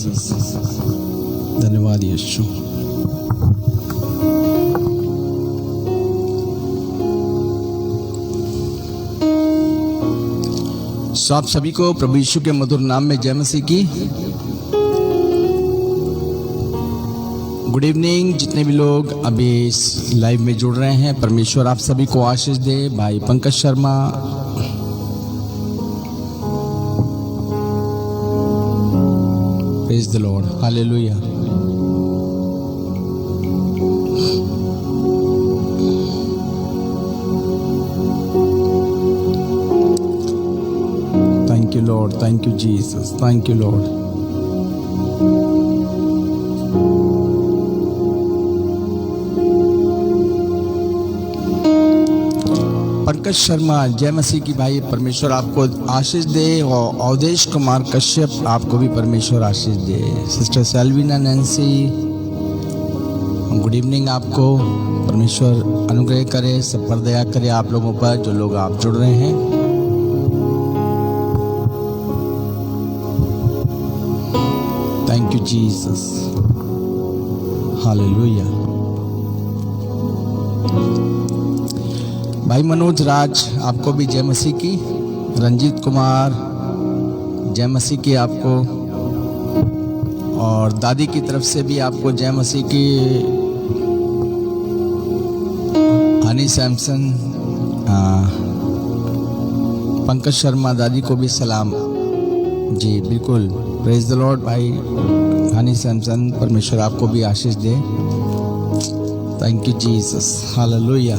Jesus, धन्यवाद यीशु। सो आप सभी को प्रभु यीशु के मधुर नाम में जय मसीह की गुड इवनिंग। जितने भी लोग अभी इस लाइव में जुड़ रहे हैं, परमेश्वर आप सभी को आशीष दे। भाई Pankaj Sharma, praise the Lord, hallelujah. Thank you Lord, thank you Jesus, thank you Lord. Pankaj Sharma, जय मसीह की भाई, परमेश्वर आपको आशीष दे। और अवधेश कुमार कश्यप, आपको भी परमेश्वर आशीष दे। Sister Selvina Nancy, good evening. आपको परमेश्वर अनुग्रह करे, सब पर दया करे आप लोगों पर, जो लोग आप जुड़ रहे हैं। Thank you Jesus, hallelujah. भाई मनोज राज, आपको भी जय मसीह की। रंजीत कुमार, जय मसीह की आपको। और दादी की तरफ से भी आपको जय मसीह की। हनी सैमसन, पंकज शर्मा, दादी को भी सलाम जी, बिल्कुल। प्रेज द लॉर्ड भाई हनी सैमसन, परमेश्वर आपको भी आशीष दे। Thank you Jesus, hallelujah.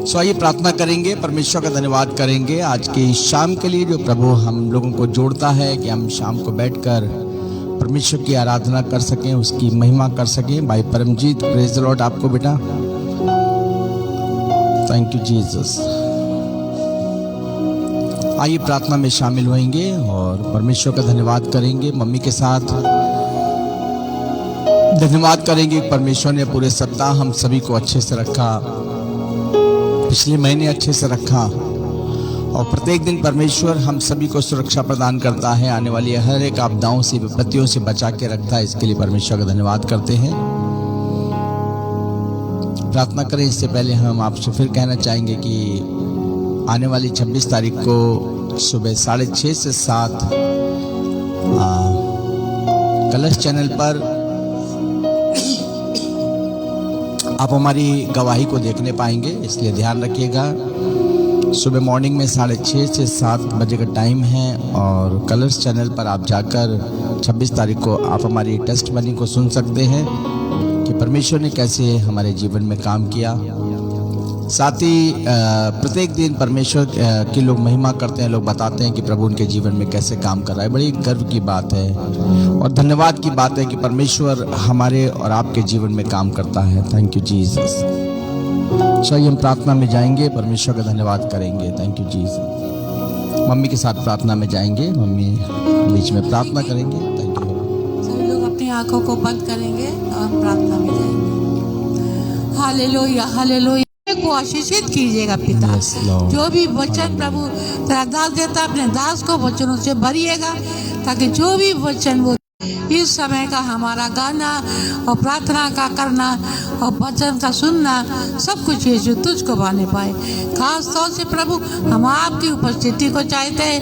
So आइए प्रार्थना करेंगे, परमेश्वर का धन्यवाद करेंगे आज की शाम के लिए, जो प्रभु हम लोगों को जोड़ता है कि हम शाम को बैठकर परमेश्वर की आराधना कर सकें, उसकी महिमा कर सकें। भाई परमजीत, प्रेज द लॉर्ड आपको बेटा। Thank you Jesus. आइए प्रार्थना में शामिल होंगे और परमेश्वर का धन्यवाद करेंगे। मम्मी के साथ धन्यवाद करेंगे, परमेश्वर ने पूरे सप्ताह हम सभी को अच्छे से रखा, पिछले महीने अच्छे से रखा, और प्रत्येक दिन परमेश्वर हम सभी को सुरक्षा प्रदान करता है। आने वाली हर एक आपदाओं से, विपत्तियों से बचा के रखता है। इसके लिए परमेश्वर का धन्यवाद करते हैं। प्रार्थना करें इससे पहले हम आपसे फिर कहना चाहेंगे कि आने वाली 26 तारीख को सुबह 6:30 से 7 कलश चैनल पर आप हमारी गवाही को देखने पाएंगे, इसलिए ध्यान रखिएगा। सुबह मॉर्निंग में 6:30 से 7 बजे का टाइम है, और कलर्स चैनल पर आप जाकर 26 तारीख को आप हमारी टेस्टमनी को सुन सकते हैं कि परमेश्वर ने कैसे हमारे जीवन में काम किया। साथ ही प्रत्येक दिन परमेश्वर की लोग महिमा करते हैं, लोग बताते हैं कि प्रभु उनके जीवन में कैसे काम कर रहा है। बड़ी गर्व की बात है और धन्यवाद की बात है कि परमेश्वर हमारे और आपके जीवन में काम करता है। Thank you Jesus. चलिए हम प्रार्थना में जाएंगे, परमेश्वर का धन्यवाद करेंगे। Thank you Jesus. मम्मी के साथ प्रार्थना में जाएंगे, मम्मी बीच में प्रार्थना करेंगे। Thank you. सभी लोग अपनी आंखों को बंद करेंगे और प्रार्थना में जाएंगे। हालेलुया, हालेलुया को आशीषित कीजिएगा पिता। जो भी वचन प्रभु तेरा दास देता, अपने दास को वचनों से भरिएगा, ताकि जो भी वचन वो इस समय का हमारा गाना और प्रार्थना का करना और वचन का सुनना, सब कुछ यीशु तुझको पाने पाए। खास तौर से प्रभु हम आपकी उपस्थिति को चाहते हैं।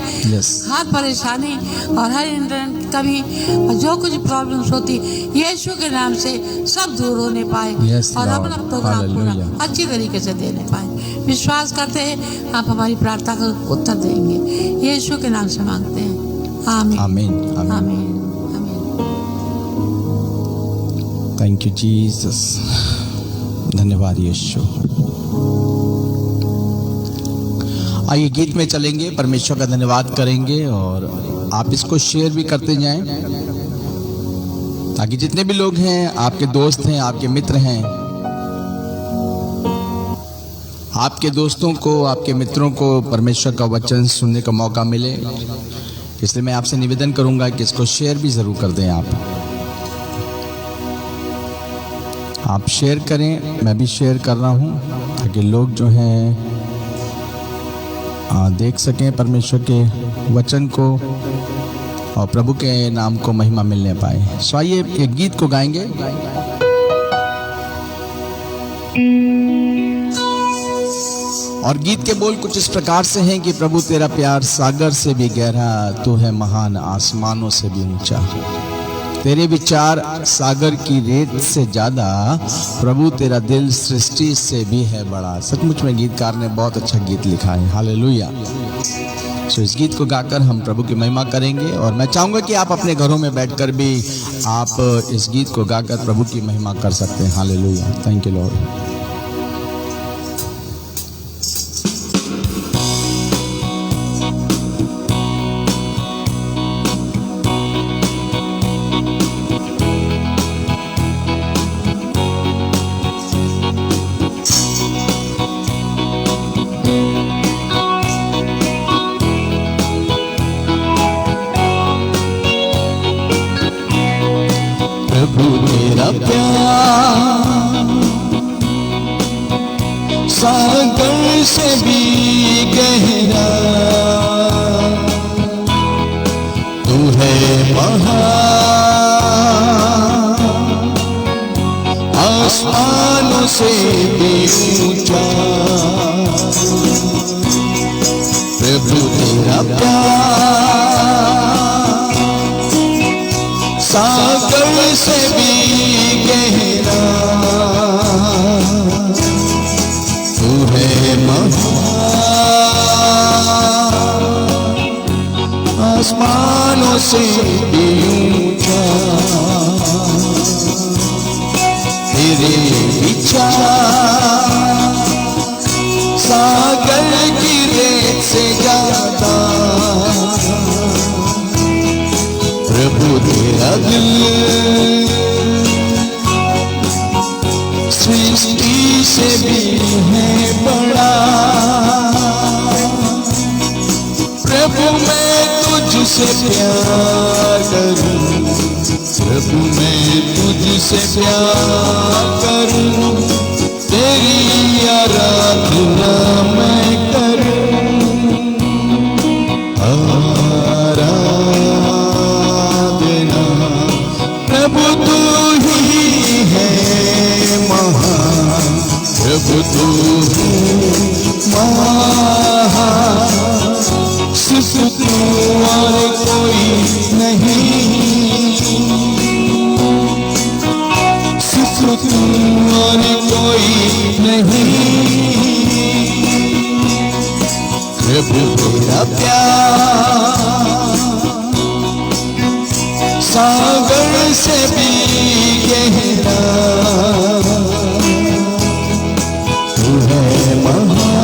हर परेशानी और हर इंटरनेट कभी और जो कुछ प्रॉब्लम्स होती, यीशु के नाम से सब दूर होने पाए और अपना प्रोग्राम पूरा अच्छी तरीके से देने पाए। विश्वास करते हैं आप हमारी प्रार्थना का उत्तर देंगे। यीशु के नाम से मांगते हैं, आमीन, आमीन, आमीन। थैंक यू जीसस, धन्यवाद यीशु। आइए गीत में चलेंगे, परमेश्वर का धन्यवाद करेंगे, और आप इसको शेयर भी करते जाएं, ताकि जितने भी लोग हैं, आपके दोस्त हैं, आपके मित्र हैं, आपके दोस्तों को, आपके मित्रों को परमेश्वर का वचन सुनने का मौका मिले। इसलिए मैं आपसे निवेदन करूंगा कि इसको शेयर भी जरूर कर दें। आप शेयर करें, मैं भी शेयर कर रहा हूं, ताकि लोग जो हैं देख सकें परमेश्वर के वचन को, और प्रभु के नाम को महिमा मिलने पाए। सो आइए एक गीत को गाएंगे। और गीत के बोल कुछ इस प्रकार से हैं कि प्रभु तेरा प्यार सागर से भी गहरा, तू है महान आसमानों से भी ऊंचा। तेरे विचार सागर की रेत से ज्यादा, प्रभु तेरा दिल सृष्टि से भी है बड़ा। सचमुच में गीतकार ने बहुत अच्छा गीत लिखा है। हालेलुया। सो इस गीत को गाकर हम प्रभु की महिमा करेंगे। और मैं चाहूंगा कि आप अपने घरों में बैठकर भी आप इस गीत को गाकर प्रभु की महिमा कर सकते हैं। हालेलुया। Thank you Lord. प्रभु तेरा प्यार सागर से भी गहरा, तू है महान आसमानों से भी ऊंचा। प्रभु तेरा प्यार सागर से भी गहरा, तू है महान आसमानों से भी ऊंचा। तेरे विचार सागर की रेत से ज्यादा, प्रभु तेरा दिल सृष्टि से भी है बड़ा। प्रभु मैं तुझसे प्यार करूं, प्रभु मैं तुझसे प्यार करूं, तेरी आराधना मैं करूं। प्रभु तू ही है महान, प्रभु तू महान, सिर्फ तू और कोई नहीं, सिर्फ तू और कोई नहीं। प्रभु तेरा प्यार सागर से भी गहरा, तू है महान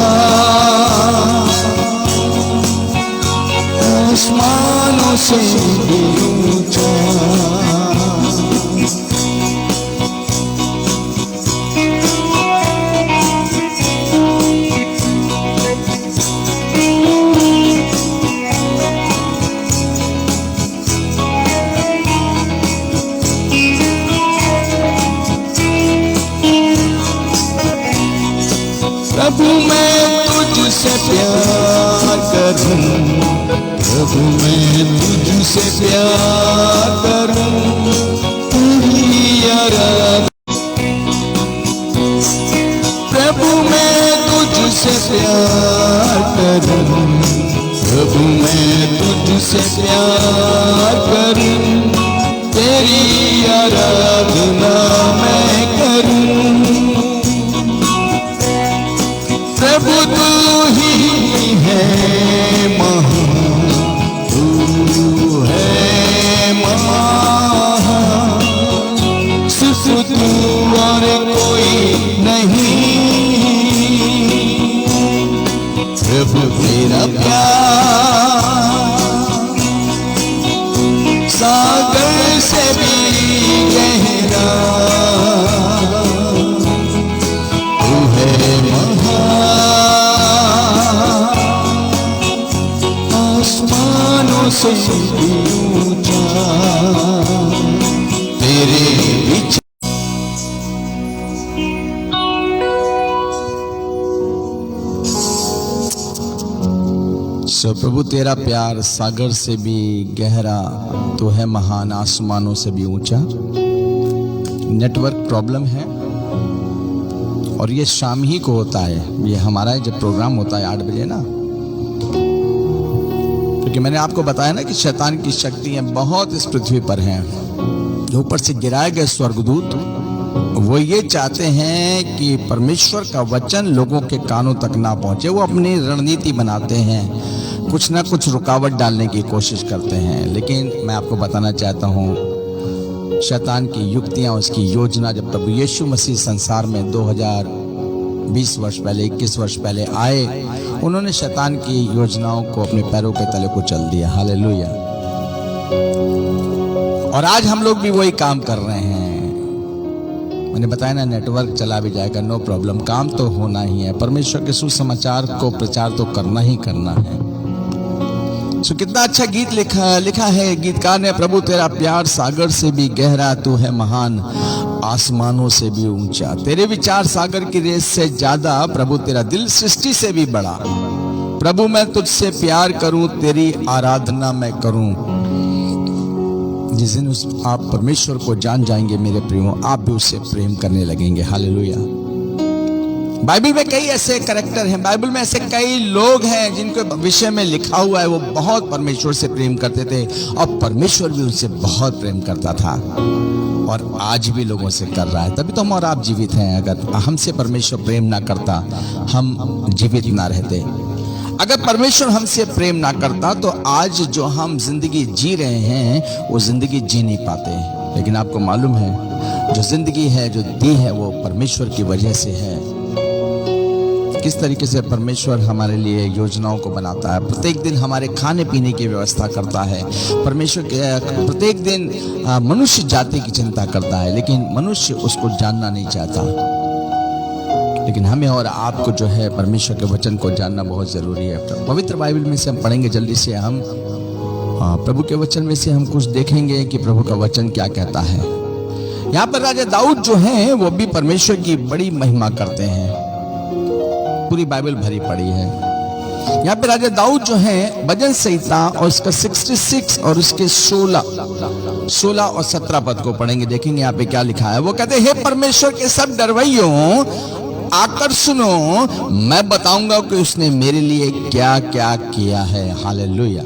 आसमानों से भी ऊंचा। प्रभु मैं तुझसे प्यार करूं, प्रभु मैं तुझसे प्यार करूं, तेरी आराधना। प्रभु मैं तुझसे प्यार करूं, प्रभु मैं तुझसे प्यार करूं, तेरी आराधना मैं करूं। प्रभु तू ही है महान, तू है महान, सिर्फ तू और कोई नहीं। प्रभु तेरा प्यार सागर से भी गहरा, तू है आसमानों से भी ऊंचा। तेरे विचार प्रभु तेरा प्यार सागर से भी गहरा, तो है महान आसमानों से भी ऊंचा। नेटवर्क प्रॉब्लम है और ये शाम ही को होता है, ये हमारा जब प्रोग्राम होता है 8 बजे ना, क्योंकि मैंने आपको बताया ना कि शैतान की शक्तियां बहुत इस पृथ्वी पर हैं। जो ऊपर से गिराए गए स्वर्गदूत वो ये चाहते हैं कि परमेश्वर का वचन लोगों के कानों तक ना पहुंचे। वो अपनी रणनीति बनाते हैं, कुछ ना कुछ रुकावट डालने की कोशिश करते हैं। लेकिन मैं आपको बताना चाहता हूं, शैतान की युक्तियां, उसकी योजना, जब प्रभु यीशु मसीह संसार में 2020 वर्ष पहले, 21 वर्ष पहले आए, उन्होंने शैतान की योजनाओं को अपने पैरों के तले कुचल दिया। हालेलुया। और आज हम लोग भी वही काम कर रहे हैं। मैंने बताया ना, नेटवर्क चला भी जाएगा, नो प्रॉब्लम, काम तो होना ही है। परमेश्वर के सुसमाचार को प्रचार तो करना ही करना है। सो कितना अच्छा गीत लिखा है गीतकार ने, प्रभु तेरा प्यार सागर से भी गहरा, तू है महान आसमानों से भी ऊंचा। तेरे विचार सागर की रेस से ज्यादा, प्रभु तेरा दिल सृष्टि से भी बड़ा। प्रभु मैं तुझसे प्यार करूं, तेरी आराधना मैं करूं। जिस दिन आप परमेश्वर को जान जाएंगे मेरे प्रियो, आप भी उससे प्रेम करने लगेंगे। हालेलुया। बाइबल में कई ऐसे कैरेक्टर हैं, बाइबल में ऐसे कई लोग हैं जिनके विषय में लिखा हुआ है वो बहुत परमेश्वर से प्रेम करते थे और परमेश्वर भी उनसे बहुत प्रेम करता था और आज भी लोगों से कर रहा है। तभी तो हम और आप जीवित हैं। अगर हमसे परमेश्वर प्रेम ना करता, हम जीवित ना रहते। अगर परमेश्वर हमसे प्रेम ना करता तो आज जो हम जिंदगी जी रहे हैं वो जिंदगी जी नहीं पाते। लेकिन आपको मालूम है, जो जिंदगी है, जो दी है, वो परमेश्वर की वजह से है। किस तरीके से परमेश्वर हमारे लिए योजनाओं को बनाता है, प्रत्येक दिन हमारे खाने पीने की व्यवस्था करता है। परमेश्वर प्रत्येक दिन मनुष्य जाति की चिंता करता है, लेकिन मनुष्य उसको जानना नहीं चाहता। लेकिन हमें और आपको जो है परमेश्वर के वचन को जानना बहुत जरूरी है। पवित्र बाइबल में से हम पढ़ेंगे जल्दी से, हम प्रभु के वचन में से हम कुछ देखेंगे कि प्रभु का वचन क्या कहता है। यहाँ पर राजा दाऊद जो हैं वो भी परमेश्वर की बड़ी महिमा करते हैं। पूरी बाइबल भरी पड़ी है। यहाँ पे राजा दाऊद जो है भजन संहिता और उसका 66 और उसके 16 और 17 पद को पढ़ेंगे, देखेंगे यहाँ पे क्या लिखा है। वो कहते हैं, हे परमेश्वर के सब डरवैयों आकर सुनो, मैं बताऊंगा कि उसने मेरे लिए क्या क्या किया है। हालेलुया।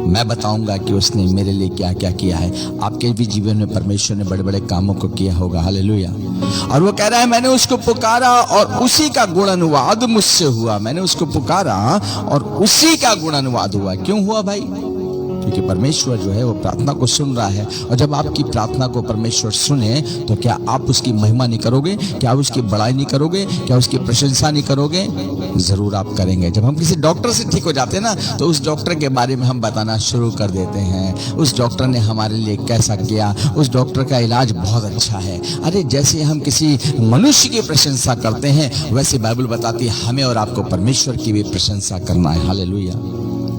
मैं बताऊंगा कि उसने मेरे लिए क्या क्या किया है। आपके भी जीवन में परमेश्वर ने बड़े बड़े कामों को किया होगा। हालेलुया। और वो कह रहा है, मैंने उसको पुकारा और उसी का गुणानुवाद मुझसे हुआ। मैंने उसको पुकारा और उसी का गुणानुवाद हुआ। क्यों हुआ भाई? क्योंकि परमेश्वर जो है वो प्रार्थना को सुन रहा है। और जब आपकी प्रार्थना को परमेश्वर सुने तो क्या आप उसकी महिमा नहीं करोगे? क्या उसकी बड़ाई नहीं करोगे? क्या उसकी प्रशंसा नहीं करोगे? जरूर आप करेंगे। जब हम किसी डॉक्टर से ठीक हो जाते हैं ना, तो उस डॉक्टर के बारे में हम बताना शुरू कर देते हैं। उस डॉक्टर ने हमारे लिए कैसा किया, उस डॉक्टर का इलाज बहुत अच्छा है। अरे जैसे हम किसी मनुष्य की प्रशंसा करते हैं, वैसे बाइबल बताती है हमें और आपको परमेश्वर की भी प्रशंसा करना है। हालेलुया।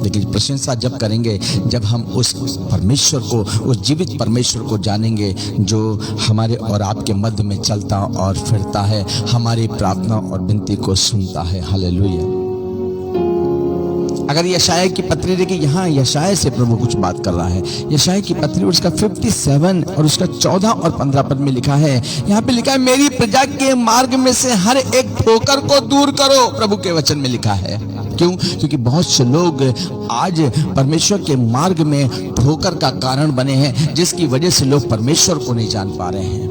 लेकिन प्रशंसा जब करेंगे जब हम उस परमेश्वर को, उस जीवित परमेश्वर को जानेंगे जो हमारे और आपके मध्य में चलता और फिरता है, हमारी प्रार्थना और विनती को सुनता है। हालेलुया। अगर यशाया की पत्री देखिए, यहाँ यशाया से प्रभु कुछ बात कर रहा है। यशाया की पत्री उसका 57 और उसका 14 और 15 पद में लिखा है। यहाँ पे लिखा है, मेरी प्रजा के मार्ग में से हर एक ठोकर को दूर करो। प्रभु के वचन में लिखा है। क्यों? क्योंकि बहुत से लोग आज परमेश्वर के मार्ग में ठोकर का कारण बने हैं, जिसकी वजह से लोग परमेश्वर को नहीं जान पा रहे हैं।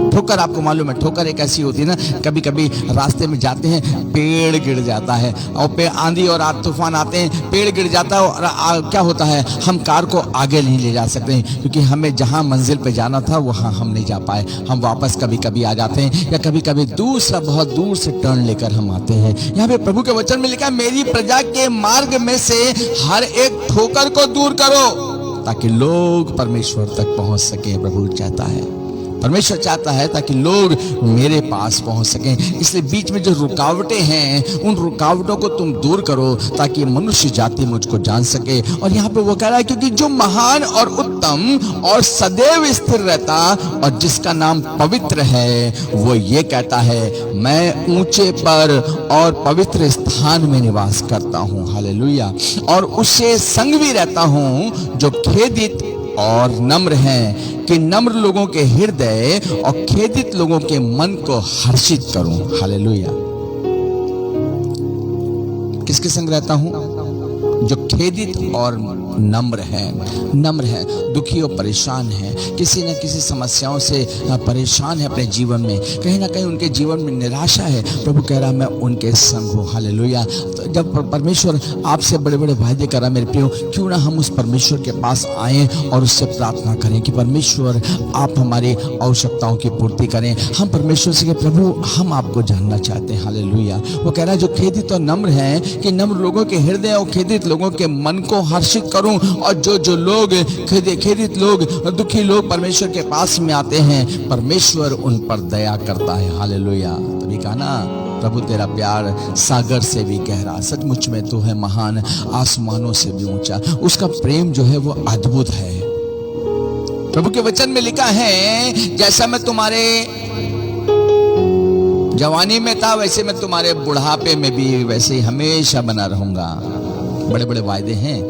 ठोकर, आपको मालूम है ठोकर एक ऐसी होती है ना, कभी कभी रास्ते में जाते हैं, पेड़ गिर जाता है और आंधी और तूफान आते हैं, पेड़ गिर जाता है और क्या होता है, हम कार को आगे नहीं ले जा सकते क्योंकि हमें जहां मंजिल पे जाना था वहां हम नहीं जा पाए। हम वापस कभी कभी आ जाते हैं या कभी कभी दूसरा बहुत दूर से टर्न लेकर हम आते हैं। यहाँ पे प्रभु के वचन में लिखा है, मेरी प्रजा के मार्ग में से हर एक ठोकर को दूर करो ताकि लोग परमेश्वर तक पहुंच सके। प्रभु चाहता है परमेश्वर चाहता है ताकि लोग मेरे पास पहुंच सकें। इसलिए बीच में जो रुकावटें हैं उन रुकावटों को तुम दूर करो ताकि मनुष्य जाति मुझको जान सके। और यहाँ पे वो कह रहा है क्योंकि जो महान और उत्तम और सदैव स्थिर रहता और जिसका नाम पवित्र है, वो ये कहता है मैं ऊंचे पर और पवित्र स्थान में निवास करता हूँ। हालेलुया। और उससे संग भी रहता हूँ जो खेदित और नम्र हैं, कि नम्र लोगों के हृदय और खेदित लोगों के मन को हर्षित करूं। हालेलुया। किसके संग रहता हूं? जो खेदित और नम्र है, दुखी और परेशान है, किसी न किसी समस्याओं से परेशान है अपने जीवन में, कहीं ना कहीं उनके जीवन में निराशा है। प्रभु कह रहा मैं उनके संग हूँ। हालेलुया। तो जब परमेश्वर आपसे बड़े बड़े वायदे कर रहा मेरे प्रियो, क्यों ना हम उस परमेश्वर के पास आए और उससे प्रार्थना करें कि परमेश्वर आप हमारी आवश्यकताओं की पूर्ति करें। हम परमेश्वर से कहें प्रभु हम आपको जानना चाहते हैं। हालेलुया। वो कह रहा है जो खेदित और नम्र है, कि नम्र लोगों के हृदय और खेदित लोगों के मन को हर्षित करूं। और जो लोग खेदित लोग, दुखी लोग परमेश्वर के पास में आते हैं, परमेश्वर उन पर दया करता है। हालेलुया। तभी कहा ना प्रभु तेरा प्यार सागर से भी गहरा, सचमुच में तू है महान, आसमानों से भी ऊंचा। उसका प्रेम जो है वो अद्भुत है। प्रभु के वचन में लिखा है जैसा मैं तुम्हारे जवानी में था वैसे मैं तुम्हारे बुढ़ापे में भी वैसे ही हमेशा बना रहूंगा। बड़े बड़े वायदे हैं।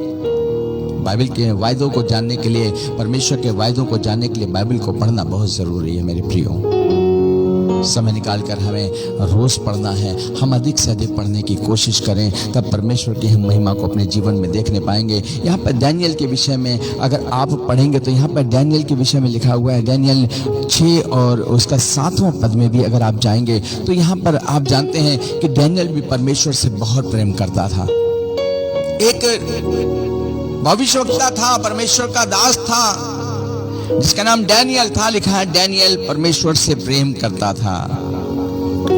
बाइबल के वायदों को जानने के लिए, परमेश्वर के वायदों को जानने के लिए बाइबल को पढ़ना बहुत जरूरी है मेरे प्रियो। समय निकालकर हमें रोज पढ़ना है। हम अधिक से अधिक पढ़ने की कोशिश करें, तब परमेश्वर की हम महिमा को अपने जीवन में देखने पाएंगे। यहाँ पर डैनियल के विषय में अगर आप पढ़ेंगे तो यहाँ पर डैनियल के विषय में लिखा हुआ है, डैनियल 6 और उसका 7वां पद में भी अगर आप जाएंगे तो यहाँ पर आप जानते हैं कि डैनियल भी परमेश्वर से बहुत प्रेम करता था। एक भविष्यवक्ता था, परमेश्वर का दास था, जिसका नाम डैनियल था। लिखा है डैनियल परमेश्वर से प्रेम करता था।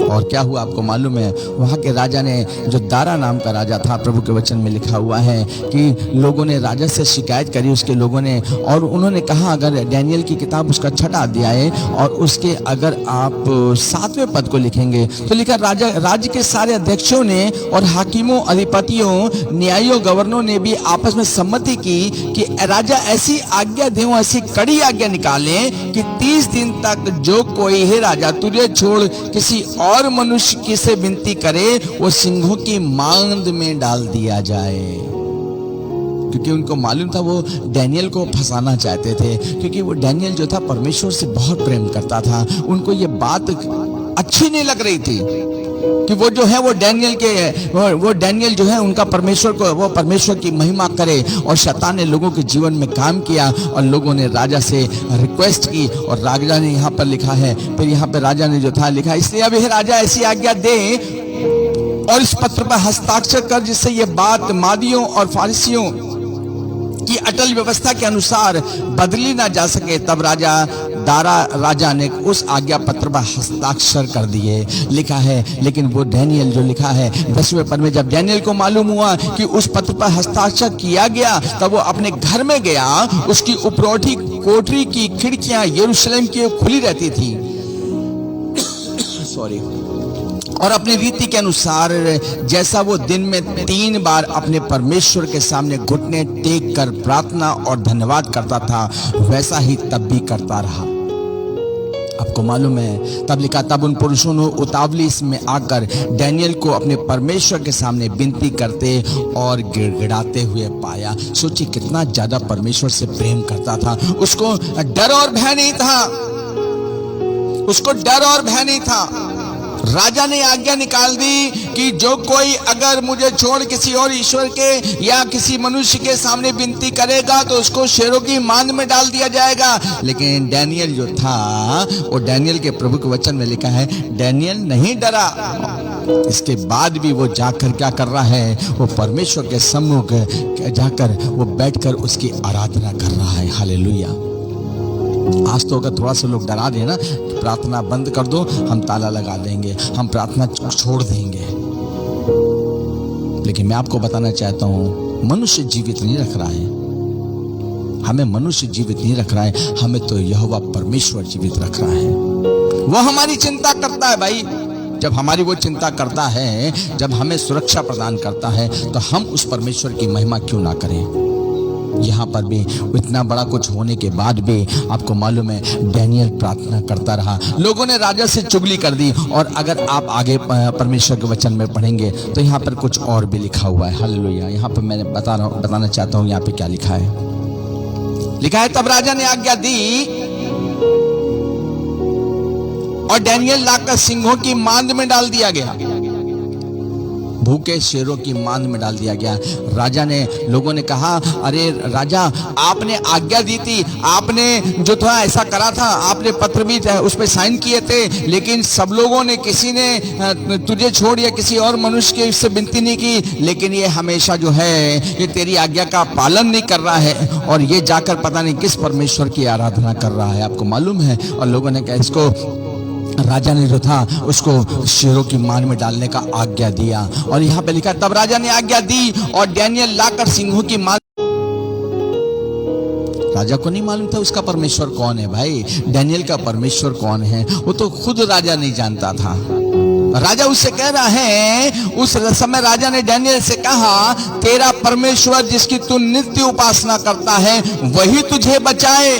और क्या हुआ आपको मालूम है? वहां के राजा ने, जो दारा नाम का राजा था, प्रभु के वचन में लिखा हुआ है कि लोगों ने राजा से शिकायत करी उसके लोगों ने, और उन्होंने कहा अगर डैनियल की किताब उसका 6वां अध्याय है और उसके अगर आप 7वें पद को लिखेंगे तो लिखा राज्य के सारे अध्यक्षों ने और हाकिमों, अधिपतियों, न्यायियों, गवर्नरों ने भी आपस में सम्मति की कि राजा ऐसी आज्ञा दें, ऐसी कड़ी आज्ञा निकालें कि 30 दिन तक जो कोई है राजा तुझे छोड़ किसी और मनुष्य की से विनती करे वो सिंहों की मांद में डाल दिया जाए। क्योंकि उनको मालूम था वो डैनियल को फंसाना चाहते थे, क्योंकि वो डैनियल जो था परमेश्वर से बहुत प्रेम करता था। उनको ये बात अच्छी नहीं लग रही थी कि वो जो है वो डैनियल जो है उनका परमेश्वर को, वो परमेश्वर की महिमा करे। और शैतान ने लोगों के जीवन में काम किया और लोगों ने राजा से रिक्वेस्ट की और राजा ने यहाँ पर लिखा है, फिर यहाँ पर राजा ने जो था लिखा, इसलिए अब यह राजा ऐसी आज्ञा दे और इस पत्र पर हस्ताक्षर कर जिससे ये बात मादियों और फारसियों की अटल व्यवस्था के अनुसार बदली ना जा सके। तब राजा ने उस आज्ञा पत्र पर हस्ताक्षर कर दिए। लिखा है लेकिन वो डैनियल जो लिखा है 10वें पद में, जब डैनियल को मालूम हुआ कि उस पत्र पर हस्ताक्षर किया गया तब वो अपने घर में गया। उसकी उपरोठी कोठरी की खिड़कियां यरूशलेम की खुली रहती थी और अपनी रीति के अनुसार जैसा वो दिन में 3 बार अपने परमेश्वर के सामने घुटने टेक कर प्रार्थना और धन्यवाद करता था, वैसा ही तब भी करता रहा। आपको मालूम है तब लिखा, तब उन पुरुषों ने उतावली में आकर डैनियल को अपने परमेश्वर के सामने विनती करते और गिड़गिड़ाते हुए पाया। सोचिए कितना ज्यादा परमेश्वर से प्रेम करता था। उसको डर और भय नहीं था, उसको डर और भय नहीं था। राजा ने आज्ञा निकाल दी कि जो कोई अगर मुझे छोड़ किसी और ईश्वर के या किसी मनुष्य के सामने विनती करेगा तो उसको शेरों की मांद में डाल दिया जाएगा। लेकिन डैनियल जो था, वो डैनियल के प्रभु के वचन में लिखा है डैनियल नहीं डरा। इसके बाद भी वो जाकर क्या कर रहा है, वो परमेश्वर के सम्मुख जाकर वो बैठकर उसकी आराधना कर रहा है। हालेलुया। आज तो अगर थोड़ा सा लोग डरा दे ना, प्रार्थना बंद कर दो, हम ताला लगा देंगे, हम प्रार्थना छोड़ देंगे। लेकिन मैं आपको बताना चाहता हूं मनुष्य जीवित नहीं रख रहा है, हमें मनुष्य जीवित नहीं रख रहा है, हमें तो यहोवा परमेश्वर जीवित रख रहा है। वो हमारी चिंता करता है भाई। जब हमारी वो चिंता करता है, जब हमें सुरक्षा प्रदान करता है, तो हम उस परमेश्वर की महिमा क्यों ना करें। यहाँ पर भी इतना बड़ा कुछ होने के बाद भी आपको मालूम है डैनियल प्रार्थना करता रहा। लोगों ने राजा से चुगली कर दी। और अगर आप आगे परमेश्वर के वचन में पढ़ेंगे तो यहाँ पर कुछ और भी लिखा हुआ है। हालेलुया। यहाँ पर मैंने बताना चाहता हूँ यहाँ पे क्या लिखा है। लिखा है, तब राजा ने आज्ञा दी और डैनियल लाकर सिंहों की मांद में डाल दिया गया। भूखे शेरों की मांद में डाल दिया गया। राजा ने, लोगों ने कहा, अरे राजा आपने आज्ञा दी थी, आपने जो था ऐसा करा था, आपने पत्र भी उस पर साइन किए थे, लेकिन सब लोगों ने, किसी ने तुझे छोड़ या किसी और मनुष्य के इससे विनती नहीं की, लेकिन ये हमेशा जो है ये तेरी आज्ञा का पालन नहीं कर रहा है और ये जाकर पता नहीं किस परमेश्वर की आराधना कर रहा है। आपको मालूम है। और लोगों ने कहा, इसको, राजा ने जो था उसको शेरों की मांद में डालने का आज्ञा दिया। और यहाँ पे लिखा, तब राजा ने आज्ञा दी और डैनियल लाकर सिंहों की मांद। राजा को नहीं मालूम था उसका परमेश्वर कौन है भाई। डैनियल का परमेश्वर कौन है वो तो खुद राजा नहीं जानता था। राजा उससे कह रहा है, उस समय राजा ने डैनियल से कहा, तेरा परमेश्वर जिसकी तू नित्य उपासना करता है वही तुझे बचाए।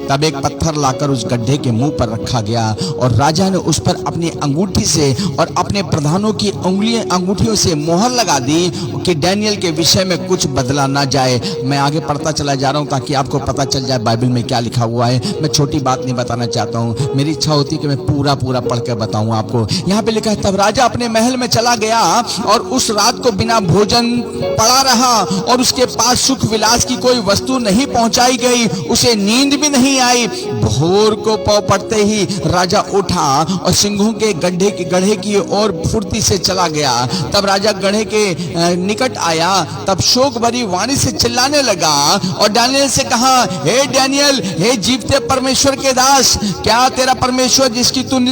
तब एक पत्थर लाकर उस गड्ढे के मुंह पर रखा गया और राजा ने उस पर अपनी अंगूठी से और अपने प्रधानों की अंगूठियों से मोहर लगा दी कि डैनियल के विषय में कुछ बदला ना जाए। मैं आगे पढ़ता चला जा रहा हूं ताकि आपको पता चल जाए बाइबल में क्या लिखा हुआ है। मैं छोटी बात नहीं बताना चाहता हूं, मेरी इच्छा होती है कि मैं पूरा पढ़ कर बताऊं आपको। यहाँ पे लिखा है, तब राजा अपने महल में चला गया और उस रात को बिना भोजन पड़ा रहा और उसके पास सुख विलास की कोई वस्तु नहीं पहुंचाई गई, उसे नींद भी नहीं आई। भोर को पौ पड़ते ही राजा उठा और सिंहों के गड्ढे की ओर फुर्ती से चला गया। तब राजा गड्ढे के निकट आया, तब शोक भरी वाणी से चिल्लाने लगा और डैनियल से कहा, हे डैनियल, हे जीवते परमेश्वर के दास, क्या तेरा परमेश्वर जिसकी तू।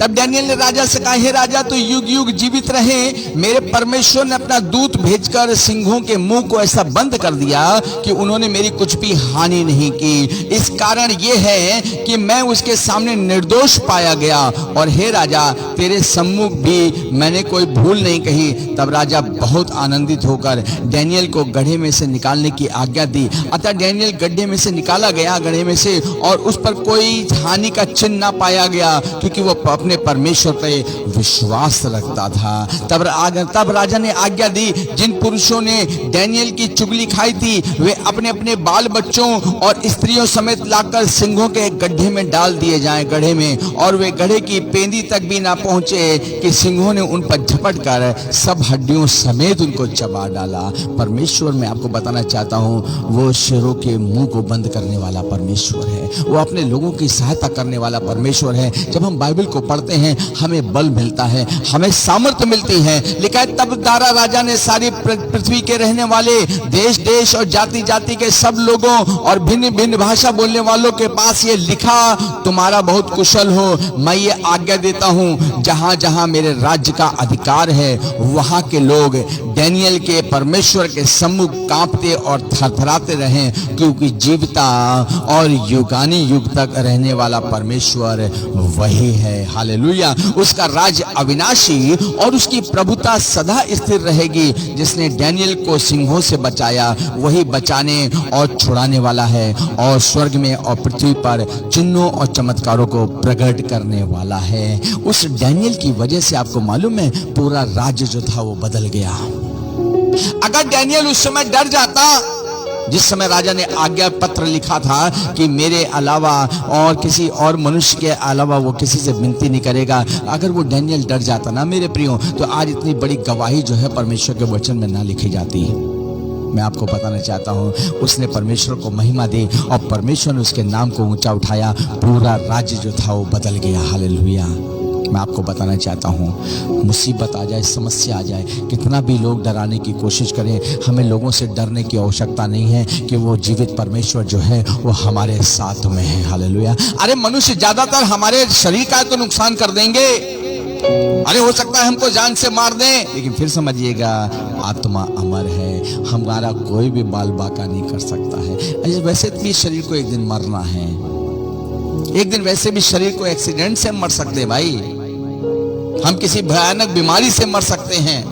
तब डैनियल ने राजा से कहा, हे राजा, तो युग युग जीवित रहे। मेरे परमेश्वर ने अपना दूत भेजकर सिंहों के मुंह को ऐसा बंद कर दिया कि उन्होंने मेरी कुछ भी हानि नहीं की। इस कारण ये है कि मैं उसके सामने निर्दोष पाया गया और हे राजा, तेरे सम्मुख भी मैंने कोई भूल नहीं कही। तब राजा बहुत आनंदित होकर डैनियल को गड्ढे में से निकालने की आज्ञा दी। अतः डैनियल गड्ढे में से निकाला गया, गड्ढे में से, और उस पर कोई हानि का चिन्ह ना पाया गया क्योंकि वो अपने परमेश्वर पे विश्वास रखता था। तब राजा ने आज्ञा दी, जिन पुरुषों ने डैनियल की चुगली खाई थी वे अपने अपने बाल बच्चों और स्त्रियों समेत लाकर सिंहों के गड्ढे में डाल दिए जाएं, गड्ढे में, और वे गड्ढे की पेंदी तक भी ना पहुंचे कि सिंहों ने उन पर झपट कर सब हड्डियों समेत उनको चबा डाला। परमेश्वर, मैं आपको बताना चाहता हूं, वो शेरों के मुंह को बंद करने वाला परमेश्वर है। वो अपने लोगों की सहायता करने वाला परमेश्वर है। जब हम बाइबल को पढ़ते हैं हमें बल मिलता है, हमें सामर्थ्य मिलती है। लिखा है, तब दारा राजा ने सारी पृथ्वी के रहने वाले देश देश और जाति जाति के सब लोगों और भिन्न भिन्न भाषा बोलने वालों के पास ये लिखा, तुम्हारा बहुत कुशल हो। मैं ये आज्ञा देता हूं, जहां जहां मेरे राज्य का अधिकार है वहां के लोग डैनियल के परमेश्वर के सम्मुख कांपते और थरथराते रहें, क्योंकि जीवता और युगानी युग तक रहने वाला परमेश्वर वही है। हालेलुया। उसका राज्य अविनाशी और उसकी प्रभुता सदा स्थिर रहेगी। जिसने डैनियल को सिंहों से बचाया वही बचाने और छुड़ाने वाला है और स्वर्ग में और पृथ्वी पर चिन्हों और चमत्कारों को प्रकट करने वाला है। उस डैनियल की वजह से आपको मालूम है पूरा राज्य जो था वो बदल गया। अगर डैनियल उस समय डर जाता, जिस समय राजा ने आज्ञा पत्र लिखा था कि मेरे अलावा और किसी और मनुष्य के अलावा वो किसी से विनती नहीं करेगा, अगर वो डैनियल डर जाता ना मेरे प्रियो, तो आज इतनी बड़ी गवाही जो है परमेश्वर के वचन में ना लिखी जाती। मैं आपको बताना चाहता हूँ, उसने परमेश्वर को महिमा दी और परमेश्वर ने उसके नाम को ऊंचा उठाया। पूरा राज्य जो था वो बदल गया। हालेलुया। मैं आपको बताना चाहता हूँ, मुसीबत आ जाए, समस्या आ जाए, कितना भी लोग डराने की कोशिश करें, हमें लोगों से डरने की आवश्यकता नहीं है कि वो जीवित परमेश्वर जो है वो हमारे साथ में है। हालेलुया। अरे मनुष्य ज्यादातर हमारे शरीर का तो नुकसान कर देंगे, अरे हो सकता है हमको जान से मार दें, लेकिन फिर समझिएगा आत्मा अमर है, हमारा कोई भी बाल बाका नहीं कर सकता है। वैसे भी शरीर को एक दिन मरना है, एक दिन वैसे भी शरीर को एक्सीडेंट से मर सकते हैं भाई, हम किसी भयानक बीमारी से मर सकते हैं,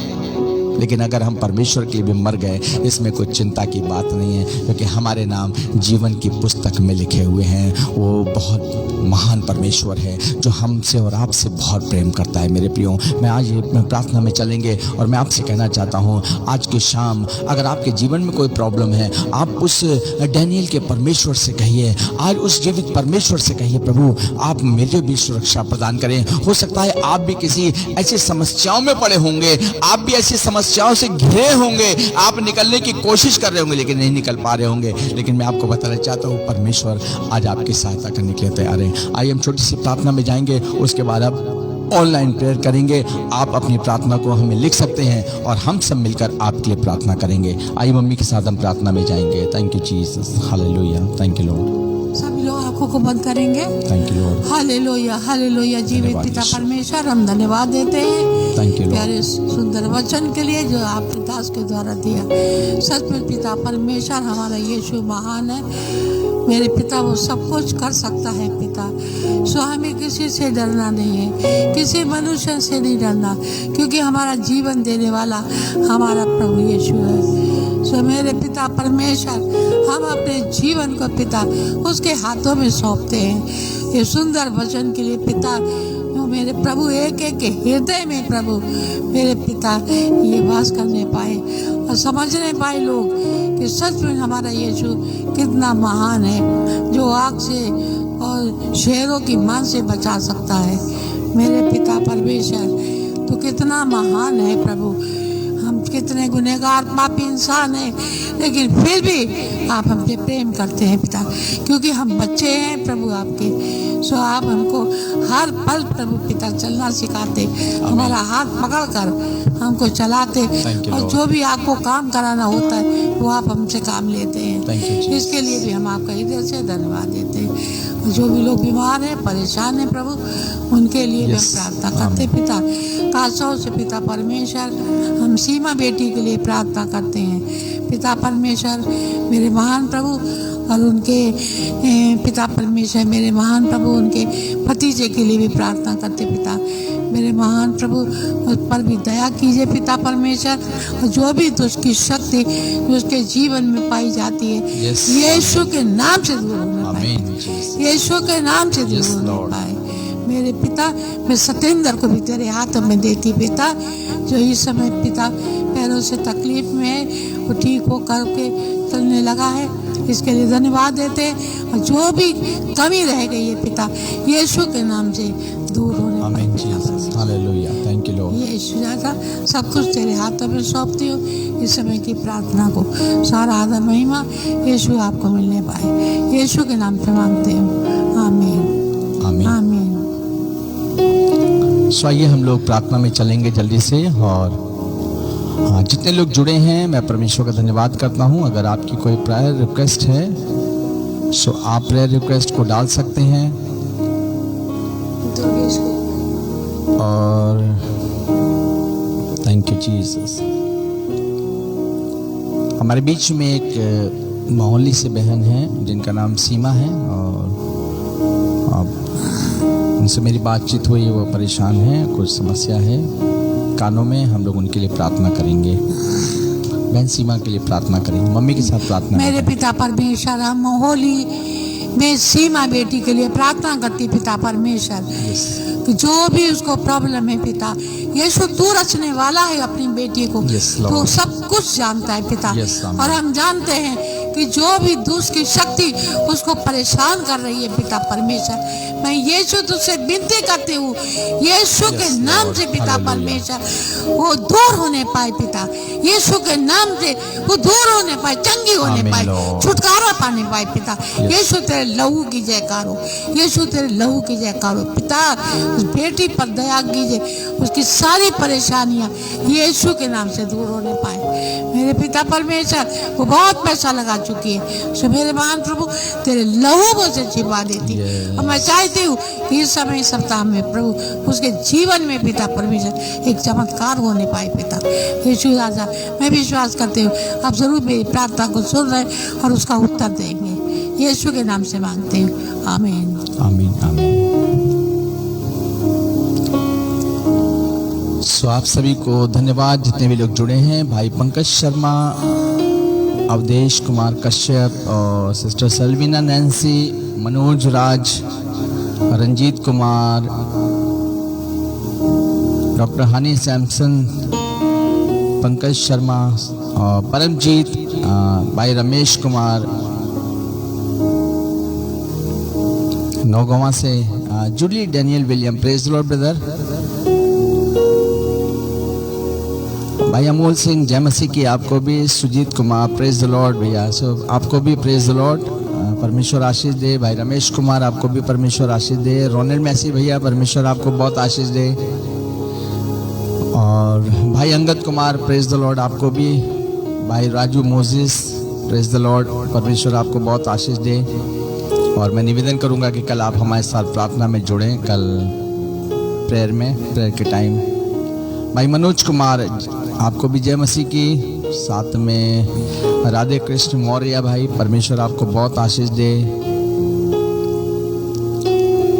लेकिन अगर हम परमेश्वर के लिए भी मर गए इसमें कोई चिंता की बात नहीं है, क्योंकि हमारे नाम जीवन की पुस्तक में लिखे हुए हैं। वो बहुत महान परमेश्वर है जो हमसे और आपसे बहुत प्रेम करता है। मेरे प्रियो, मैं आज प्रार्थना में चलेंगे और मैं आपसे कहना चाहता हूँ आज की शाम अगर आपके जीवन में कोई प्रॉब्लम है, आप उस डैनियल के परमेश्वर से कहिए, आज उस जीवित परमेश्वर से कहिए, प्रभु आप मुझे भी सुरक्षा प्रदान करें। हो सकता है आप भी किसी ऐसी समस्याओं में पड़े होंगे, आप भी ऐसी समस्याओं से घिरे होंगे, आप निकलने की कोशिश कर रहे होंगे लेकिन नहीं निकल पा रहे होंगे, लेकिन मैं आपको बताना चाहता हूँ परमेश्वर आज आपकी सहायता करने के लिए तैयार है। आइए हम छोटी सी प्रार्थना में जाएंगे, उसके बाद अब ऑनलाइन प्रेयर करेंगे। आप अपनी प्रार्थना को हमें लिख सकते हैं और हम सब मिलकर आपके लिए प्रार्थना करेंगे। आइए मम्मी के साथ हम प्रार्थना में जाएंगे। Thank you Jesus, hallelujah, thank you Lord. सभी लोग आंखों को बंद करेंगे। Thank you Lord. Hallelujah, hallelujah. जीवित पिता परमेश्वर, हम धन्यवाद देते हैं थैंक यू प्यारे सुंदर वचन के लिए जो आपने दास के द्वारा दिया। सच में पिता परमेश्वर हमारा यीशु महान है मेरे पिता, वो सब कुछ कर सकता है पिता। सो हमें किसी से डरना नहीं है, किसी मनुष्य से नहीं डरना, क्योंकि हमारा जीवन देने वाला हमारा प्रभु यीशु है। सो मेरे पिता परमेश्वर, हम अपने जीवन को पिता उसके हाथों में सौंपते हैं। ये सुंदर वचन के लिए पिता मेरे प्रभु एक एक के हृदय में प्रभु मेरे पिता ये वास करने पाए और समझने पाए लोग कि सच में हमारा यीशु कितना महान है, जो आग से और शेरों की मान से बचा सकता है। मेरे पिता परमेश्वर तो कितना महान है प्रभु। हम कितने गुनहगार पापी इंसान हैं, लेकिन फिर भी आप हमसे प्रेम करते हैं पिता, क्योंकि हम बच्चे हैं प्रभु आपके। सो आप हमको हर पल प्रभु पिता चलना सिखाते, हमारा हाथ पकड़कर हमको चलाते, और जो भी आपको काम कराना होता है वो आप हमसे काम लेते हैं। इसके लिए भी हम आपका हृदय से धन्यवाद देते हैं। जो भी लोग बीमार हैं, परेशान हैं प्रभु, उनके लिए भी हम प्रार्थना करते पिता। खासतौर से पिता परमेश्वर हम सीमा बेटी के लिए प्रार्थना करते हैं पिता परमेश्वर, मेरे महान प्रभु, और उनके पिता परमेश्वर मेरे महान प्रभु उनके भतीजे के लिए भी प्रार्थना करते पिता। मेरे महान प्रभु उस पर भी दया कीजिए पिता परमेश्वर, और जो भी दुष्ट की शक्ति जो उसके जीवन में पाई जाती है यीशु के नाम से दूर होने पाए, यीशु के नाम से दूर होने पाए। मेरे पिता, मैं सतेंद्र को भी तेरे हाथों में देती पिता, जो इस समय पिता पैरों से तकलीफ में है, वो ठीक हो करके चलने लगा है, इसके लिए धन्यवाद देते हैं। और जो भी कमी रह गई है पिता यीशु के नाम से दूर होने पाए। Hallelujah, thank you Lord. यीशु दादा सब कुछ तेरे हाथों में सौंपती हूँ। इस समय की प्रार्थना को सारा आदर महिमा यीशु आपको मिलने पाए, यीशु के नाम से मांगते हूँ, आमीन आमीन आमीन। सो आइए हम लोग प्रार्थना में चलेंगे जल्दी से, और हाँ, जितने लोग जुड़े हैं मैं परमेश्वर का धन्यवाद करता हूँ। अगर आपकी कोई प्रेयर रिक्वेस्ट है सो आप प्रेयर रिक्वेस्ट को डाल सकते हैं। और थैंक यू जीसस। हमारे बीच में एक मोहल्ली से बहन है जिनका नाम सीमा है, और उनसे मेरी बातचीत हुई, वो परेशान है, कुछ समस्या है कानों में। हम लोग उनके लिए प्रार्थना करेंगे। बहन सीमा के लिए प्रार्थना करेंगे, मम्मी के साथ प्रार्थना। मेरे पिता परमेश्वर, हम मोहल्ली में सीमा बेटी के लिए प्रार्थना करती पिता परमेश्वर, कि जो भी उसको प्रॉब्लम है पिता यीशु तू रचने वाला है अपनी बेटी को, तो सब कुछ जानता है पिता। और हम जानते हैं कि जो भी दुष्ट की शक्ति उसको परेशान कर रही है पिता परमेश्वर, मैं यीशु तुझसे विनती करती हूँ यीशु के नाम से पिता परमेश्वर वो दूर होने पाए पिता, यीशु के नाम से वो दूर होने पाए, चंगी होने पाए, छुटकारा पाने पाए पिता। यीशु तेरे लहू की जयकार हो, यीशु तेरे लहू की जयकार हो पिता। उस बेटी पर दया कीजिए, उसकी सारी परेशानियां यीशु के नाम से दूर होने पाए। मेरे पिता परमेश्वर, वो बहुत पैसा लगा चुकी है, सो मेरे महान प्रभु तेरे लहू मुझे छिपा देती। और मैं चाहती हूँ कि इस समय इस सप्ताह में प्रभु उसके जीवन में पिता परमेश्वर एक चमत्कार होने पाए पिता यीशु राजा। मैं विश्वास करती हूँ आप जरूर मेरी प्रार्थना को सुन रहे और उसका उत्तर देंगे। यीशु के नाम से मांगते हूँ, आमीन आमीन आमीन। सो आप सभी को धन्यवाद जितने भी लोग जुड़े हैं। भाई पंकज शर्मा, अवधेश कुमार कश्यप और sister Salvina Nancy, Manoj Raj, Ranjeet Kumar, doctor Honey Samson, Pankaj Sharma और परमजीत, भाई रमेश कुमार नौगवा से, Julie Daniel William, praise the lord brother. भाई अमोल सिंह, जय मसीह की आपको भी। Sujeet Kumar, praise the lord भैया, सो आपको भी प्रेज द लॉर्ड, परमेश्वर आशीष दे। भाई रमेश कुमार, आपको भी परमेश्वर आशीष दे। रोनेल मैसी भैया, परमेश्वर आपको बहुत आशीष दे। और भाई Angad Kumar, praise the Lord आपको भी। भाई Raju Moses, praise the Lord, परमेश्वर आपको बहुत आशीष दे। और मैं निवेदन करूंगा कि कल आप हमारे साथ प्रार्थना में जुड़ें, कल प्रेयर के टाइम। भाई मनोज कुमार, आपको भी जय मसीह की। साथ में राधे कृष्ण मौर्य भाई, परमेश्वर आपको बहुत आशीष दे।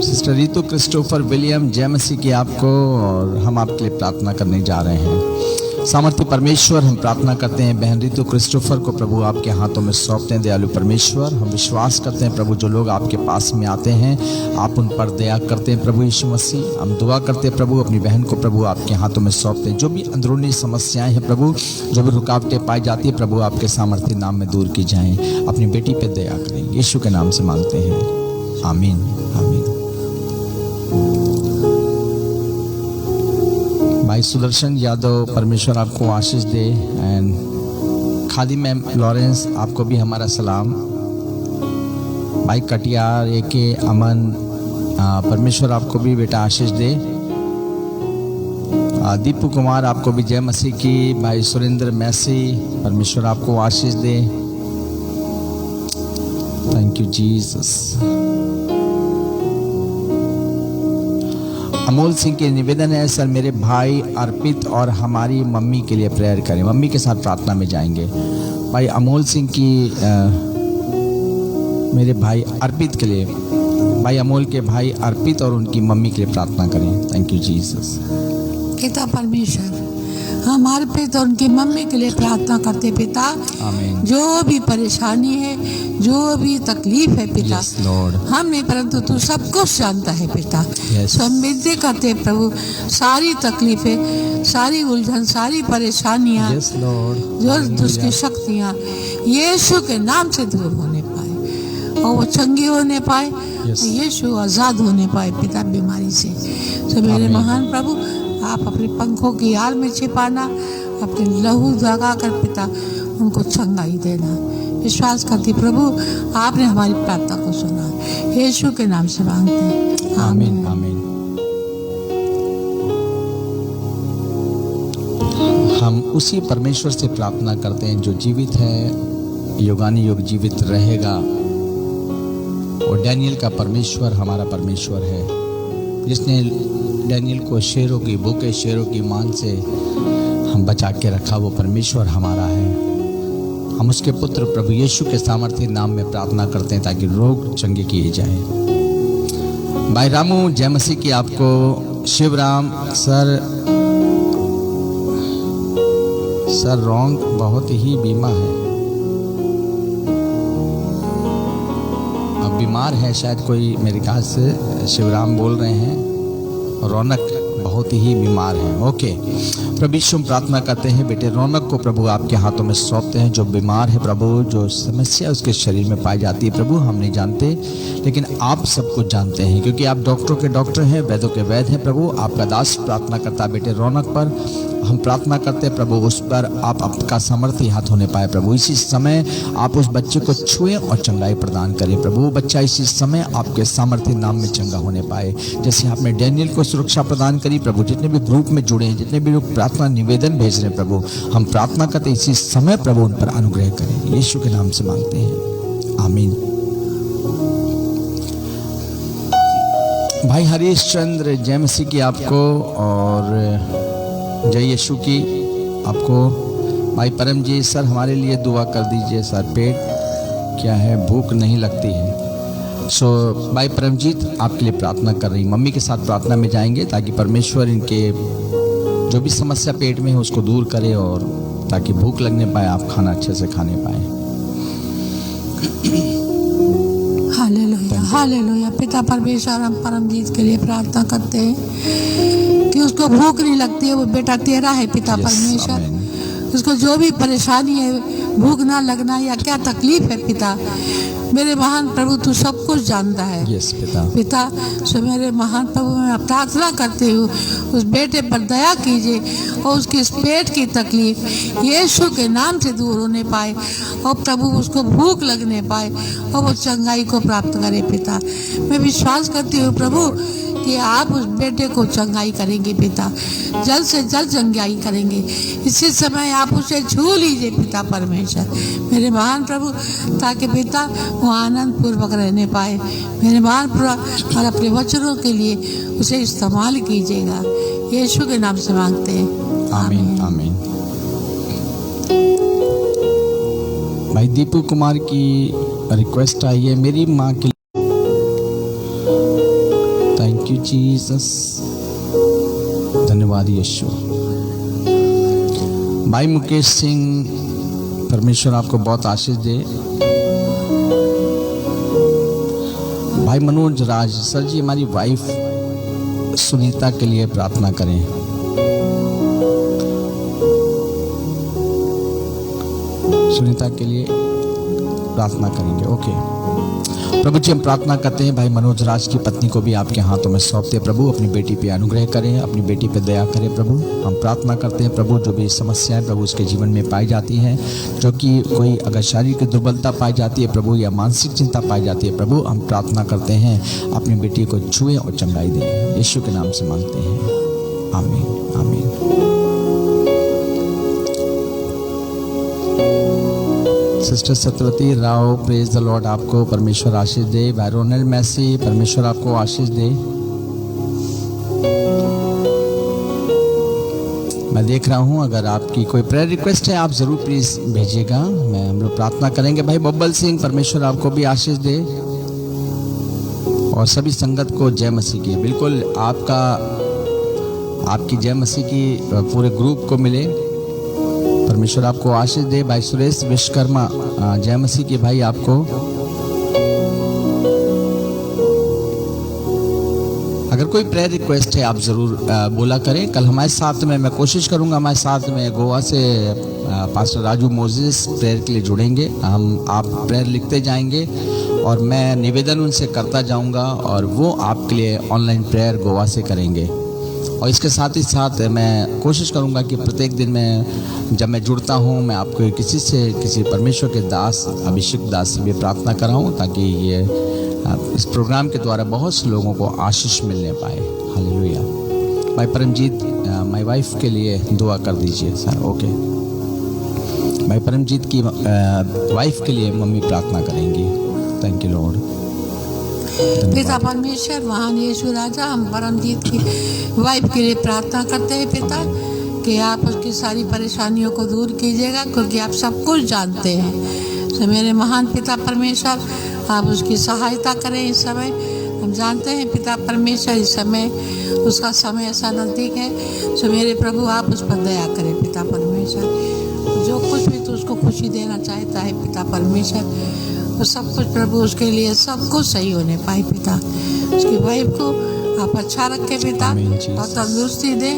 सिस्टर रितु क्रिस्टोफर विलियम, जय मसीह की आपको। और हम आपके लिए प्रार्थना करने जा रहे हैं। सामर्थ्य परमेश्वर, हम प्रार्थना करते हैं बहन रितु क्रिस्टोफर को प्रभु आपके हाथों में सौंपते हैं। दयालु परमेश्वर, हम विश्वास करते हैं प्रभु जो लोग आपके पास में आते हैं आप उन पर दया करते हैं प्रभु यीशु मसीह। हम दुआ करते हैं प्रभु अपनी बहन को प्रभु आपके हाथों में सौंपते हैं। जो भी अंदरूनी समस्याएं हैं प्रभु, जो भी रुकावटें पाई जाती है प्रभु आपके सामर्थ्य नाम में दूर की जाएं। अपनी बेटी पे दया करें, यीशु के नाम से मांगते हैं, आमीन आमीन। भाई सुदर्शन यादव, परमेश्वर आपको आशीष दे। एंड खादी मैम लॉरेंस, आपको भी हमारा सलाम। भाई कटियार एके अमन, परमेश्वर आपको भी बेटा आशीष दे। दीपू कुमार, आपको भी जय मसीह की। भाई सुरेंद्र मैसी, परमेश्वर आपको आशीष दे। Thank you Jesus. Amol Singh के निवेदन है, सर मेरे भाई अर्पित और हमारी मम्मी के लिए प्रेयर करें। मम्मी के साथ प्रार्थना में जाएंगे। भाई अमोल सिंह की मेरे भाई अर्पित के लिए, भाई अमोल के भाई अर्पित और उनकी मम्मी के लिए प्रार्थना करें। Thank you Jesus. पिता परमेश्वर, हम अर्पित और उनकी मम्मी के लिए प्रार्थना करते पिता। आमीन। जो भी परेशानी है, जो भी तकलीफ है पिता, Yes, Lord. हम नहीं परंतु तू सब कुछ जानता है पिता। Yes. हम विनती करते हैं प्रभु, सारी तकलीफें, सारी उलझन, सारी परेशानियां, Yes, Lord. जो दुष्ट शक्तियां यीशु के नाम से दूर होने पाए और वो चंगी होने पाए। Yes. यीशु आजाद होने पाए पिता बीमारी से। तो मेरे आमीन। महान प्रभु, आप अपने पंखों की आड़ में छिपाना, अपने लहू लगा कर पिता उनको चंगाई देना। विश्वास करती प्रभु आपने हमारी प्रार्थना को सुना, यीशु के नाम से मांगते हैं, आमीन आमीन। हम उसी परमेश्वर से प्रार्थना करते हैं जो जीवित है, युगानुयुग जीवित रहेगा। और डैनियल का परमेश्वर हमारा परमेश्वर है, जिसने डैनियल को शेरों की भूखे, शेरों की मान से हम बचा के रखा, वो परमेश्वर हमारा है। हम उसके पुत्र प्रभु यीशु के सामर्थ्य नाम में प्रार्थना करते हैं ताकि रोग चंगे किए जाएं। भाई रामू, जय मसीह की आपको। शिवराम, सर रॉन्ग बहुत ही बीमा है, अब बीमार है शायद कोई, मेरे ख्याल से शिवराम बोल रहे हैं। रौनक बहुत ही बीमार है। ओके प्रभु यीशु, हम प्रार्थना करते हैं बेटे रौनक को प्रभु आपके हाथों में सौंपते हैं। जो बीमार है प्रभु, जो समस्या उसके शरीर में पाई जाती है प्रभु, हम नहीं जानते, लेकिन आप सब कुछ जानते हैं, क्योंकि आप डॉक्टरों के डॉक्टर हैं, वैद्यों के वैद्य हैं प्रभु। आपका दास प्रार्थना करता है बेटे रौनक पर, हम प्रार्थना करते हैं प्रभु उस पर आप आपका सामर्थ्य हाथ होने पाए प्रभु। इसी समय आप उस बच्चे को छुएं और चंगाई प्रदान करें प्रभु। वो बच्चा इसी समय आपके सामर्थ्य नाम में चंगा होने पाए, जैसे आपने डैनियल को सुरक्षा प्रदान करी प्रभु। जितने भी ग्रुप में जुड़े हैं, जितने भी लोग प्रार्थना निवेदन भेज रहे हैं प्रभु, हम प्रार्थना करते इसी समय प्रभु उन पर अनुग्रह करें, यीशु के नाम से मांगते हैं, आमीन। भाई हरीश चंद्र, जय मसीह की आपको और जय यीशु की आपको। भाई परमजीत सर हमारे लिए दुआ कर दीजिए सर, पेट क्या है, भूख नहीं लगती है। सो भाई परमजीत आपके लिए प्रार्थना कर रही, मम्मी के साथ प्रार्थना में जाएंगे ताकि परमेश्वर इनके जो भी समस्या पेट में है उसको दूर करे और ताकि भूख लगने पाए, आप खाना अच्छे से खाने पाए। Hallelujah hallelujah. पिता परमेश्वर, हम परमजीत के लिए प्रार्थना करते हैं कि उसको भूख नहीं लगती है, वो बेटा तेरा है पिता परमेश्वर। उसको जो भी परेशानी है, भूख ना लगना या क्या तकलीफ है पिता, मेरे महान प्रभु तू सब कुछ जानता है। पिता सो मेरे महान प्रभु, मैं प्रार्थना करती हूँ उस बेटे पर दया कीजिए और उसकी इस पेट की तकलीफ यीशु के नाम से दूर होने पाए और प्रभु उसको भूख लगने पाए और वो चंगाई को प्राप्त करे पिता। मैं विश्वास करती हूँ प्रभु कि आप उस बेटे को चंगाई करेंगे पिता, जल्द से जल्द चंगाई करेंगे। इसी समय आप उसे छू लीजिए पिता परमेश्वर मेरे महान प्रभु, ताकि पिता वो आनंद पूर्वक रहने पाए मेरे महान प्रभु, और अपने वचनों के लिए उसे इस्तेमाल कीजिएगा, यीशु के नाम से मांगते हैं, आमीन आमीन। भाई दीपू कुमार की रिक्वेस्ट आई है, मेरी माँ के, थैंक यू जीसस, धन्यवाद यीशु। भाई मुकेश सिंह, परमेश्वर आपको बहुत आशीष दे। भाई मनोज राज, सर जी हमारी वाइफ सुनीता के लिए प्रार्थना करें। सुनीता के लिए प्रार्थना करेंगे, ओके। प्रभु जी हम प्रार्थना करते हैं भाई मनोज राज की पत्नी को भी आपके हाथों में सौंपते प्रभु, अपनी बेटी पे अनुग्रह करें, अपनी बेटी पे दया करें प्रभु। हम प्रार्थना करते हैं प्रभु जो भी समस्याएं प्रभु उसके जीवन में पाई जाती हैं, जो कि कोई अगर शारीरिक दुर्बलता पाई जाती है प्रभु या मानसिक चिंता पाई जाती है प्रभु, हम प्रार्थना करते हैं अपनी बेटी को छुएं और चंगाई दें, यीशु के नाम से मांगते हैं, आमीन आमीन। Sister Satyavati Rao, praise the Lord, आपको परमेश्वर आशीष दे। भाई रोनल मैसी, परमेश्वर आपको आशीष दे। मैं देख रहा हूं अगर आपकी कोई प्रेयर रिक्वेस्ट है आप जरूर प्लीज भेजिएगा, हम लोग प्रार्थना करेंगे। भाई बब्बल सिंह, परमेश्वर आपको भी आशीष दे और सभी संगत को जय मसीह की। बिल्कुल आपकी जय मसीह की पूरे ग्रुप को मिले, परमेश्वर आपको आशीष दे। भाई सुरेश विश्वकर्मा, जय मसीह की भाई आपको। अगर कोई प्रेयर रिक्वेस्ट है आप जरूर बोला करें। कल हमारे साथ में, मैं कोशिश करूंगा हमारे साथ में गोवा से पास्टर राजू मोजेस प्रेयर के लिए जुड़ेंगे। आप प्रेयर लिखते जाएंगे और मैं निवेदन उनसे करता जाऊंगा और वो आपके लिए ऑनलाइन प्रेयर गोवा से करेंगे। और इसके साथ ही साथ मैं कोशिश करूंगा कि प्रत्येक दिन में जब मैं जुड़ता हूं मैं आपको किसी परमेश्वर के दास, अभिषेक दास से भी प्रार्थना कराऊं ताकि ये इस प्रोग्राम के द्वारा बहुत से लोगों को आशीष मिलने पाए। हालेलुया। भाई परमजीत, माय वाइफ के लिए दुआ कर दीजिए सर, ओके। भाई परमजीत की वाइफ के लिए मम्मी प्रार्थना करेंगी। Thank you Lord. पिता परमेश्वर, महान यीशु राजा, हम परमजीत की वाइफ के लिए प्रार्थना करते हैं पिता कि आप उसकी सारी परेशानियों को दूर कीजिएगा, क्योंकि आप सब कुछ जानते हैं। तो मेरे महान पिता परमेश्वर, आप उसकी सहायता करें इस समय। हम जानते हैं पिता परमेश्वर इस समय उसका समय ऐसा नज़दीक है, तो मेरे प्रभु आप उस पर दया करें पिता परमेश्वर। जो कुछ भी तो उसको खुशी देना चाहता है पिता परमेश्वर, तो सब कुछ प्रभु उसके लिए सब कुछ सही होने पाए पिता। उसकी वाइफ को आप अच्छा रखें पिता और तंदुरुस्ती दे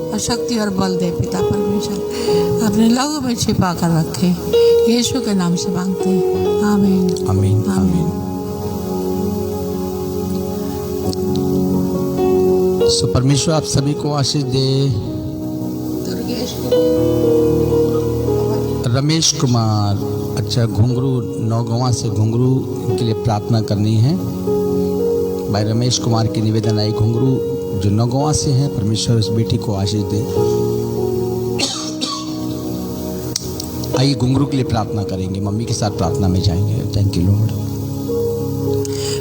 और शक्ति और बल दे पिता परमेश्वर, अपने लहू में छिपा कर रखे, यीशु के नाम से मांगते हैं, आमीन आमीन आमीन। सो परमेश्वर आप सभी को आशीष दे। रमेश कुमार, अच्छा घुंगरू नौगवा से घुंगरू के लिए प्रार्थना करनी है। भाई रमेश कुमार की निवेदन आई, घुंगरू जो नौगवा से है, परमेश्वर उस बेटी को आशीष दे। आइए घुंगरू के लिए प्रार्थना करेंगे, मम्मी के साथ प्रार्थना में जाएंगे। Thank you Lord.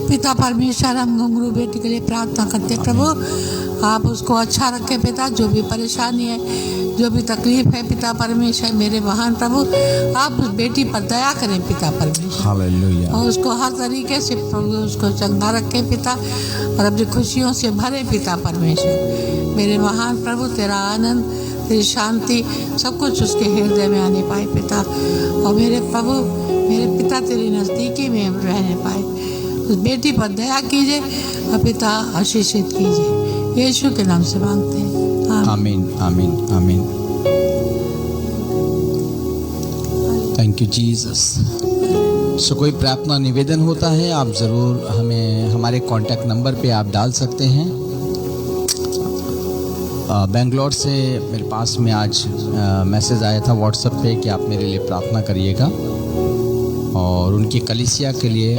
पिता परमेश्वर, हम घुंगरू बेटी के लिए प्रार्थना करते हैं प्रभु, आप उसको अच्छा रखें पिता। जो भी परेशानी है, जो भी तकलीफ है पिता परमेश्वर, मेरे महान प्रभु, आप उस बेटी पर दया करें पिता परमेश्वर। हालेलुया। और उसको हर तरीके से प्रभु उसको चंगा रखें पिता, और अपनी खुशियों से भरे पिता परमेश्वर। मेरे महान प्रभु, तेरा आनंद, तेरी शांति सब कुछ उसके हृदय में आने पाए पिता। और मेरे प्रभु, मेरे पिता तेरी नज़दीकी में रहने पाए। उस बेटी पर दया कीजिए और पिता आशीषित कीजिए, यीशु के नाम से मांगते हैं, आमीन आमीन आमीन। Thank you Jesus. सो कोई प्रार्थना निवेदन होता है, आप ज़रूर हमें हमारे कांटेक्ट नंबर पे आप डाल सकते हैं। बेंगलोर से मेरे पास में आज मैसेज आया था व्हाट्सएप पे कि आप मेरे लिए प्रार्थना करिएगा, और उनकी कलीसिया के लिए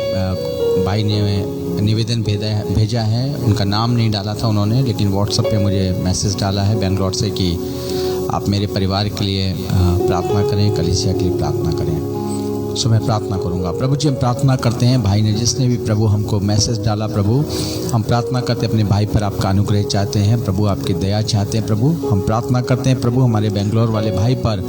भाई ने निवेदन भेजा है। उनका नाम नहीं डाला था उन्होंने, लेकिन व्हाट्सएप पे मुझे मैसेज डाला है बेंगलोर से कि आप मेरे परिवार के लिए प्रार्थना करें, कलीसिया के लिए प्रार्थना करें। सो मैं प्रार्थना करूंगा। प्रभु जी, हम प्रार्थना करते हैं भाई ने जिसने भी प्रभु हमको मैसेज डाला, प्रभु हम प्रार्थना करते हैं अपने भाई पर आपका अनुग्रह चाहते हैं प्रभु, आपकी दया चाहते हैं प्रभु। हम प्रार्थना करते हैं प्रभु हमारे बेंगलोर वाले भाई पर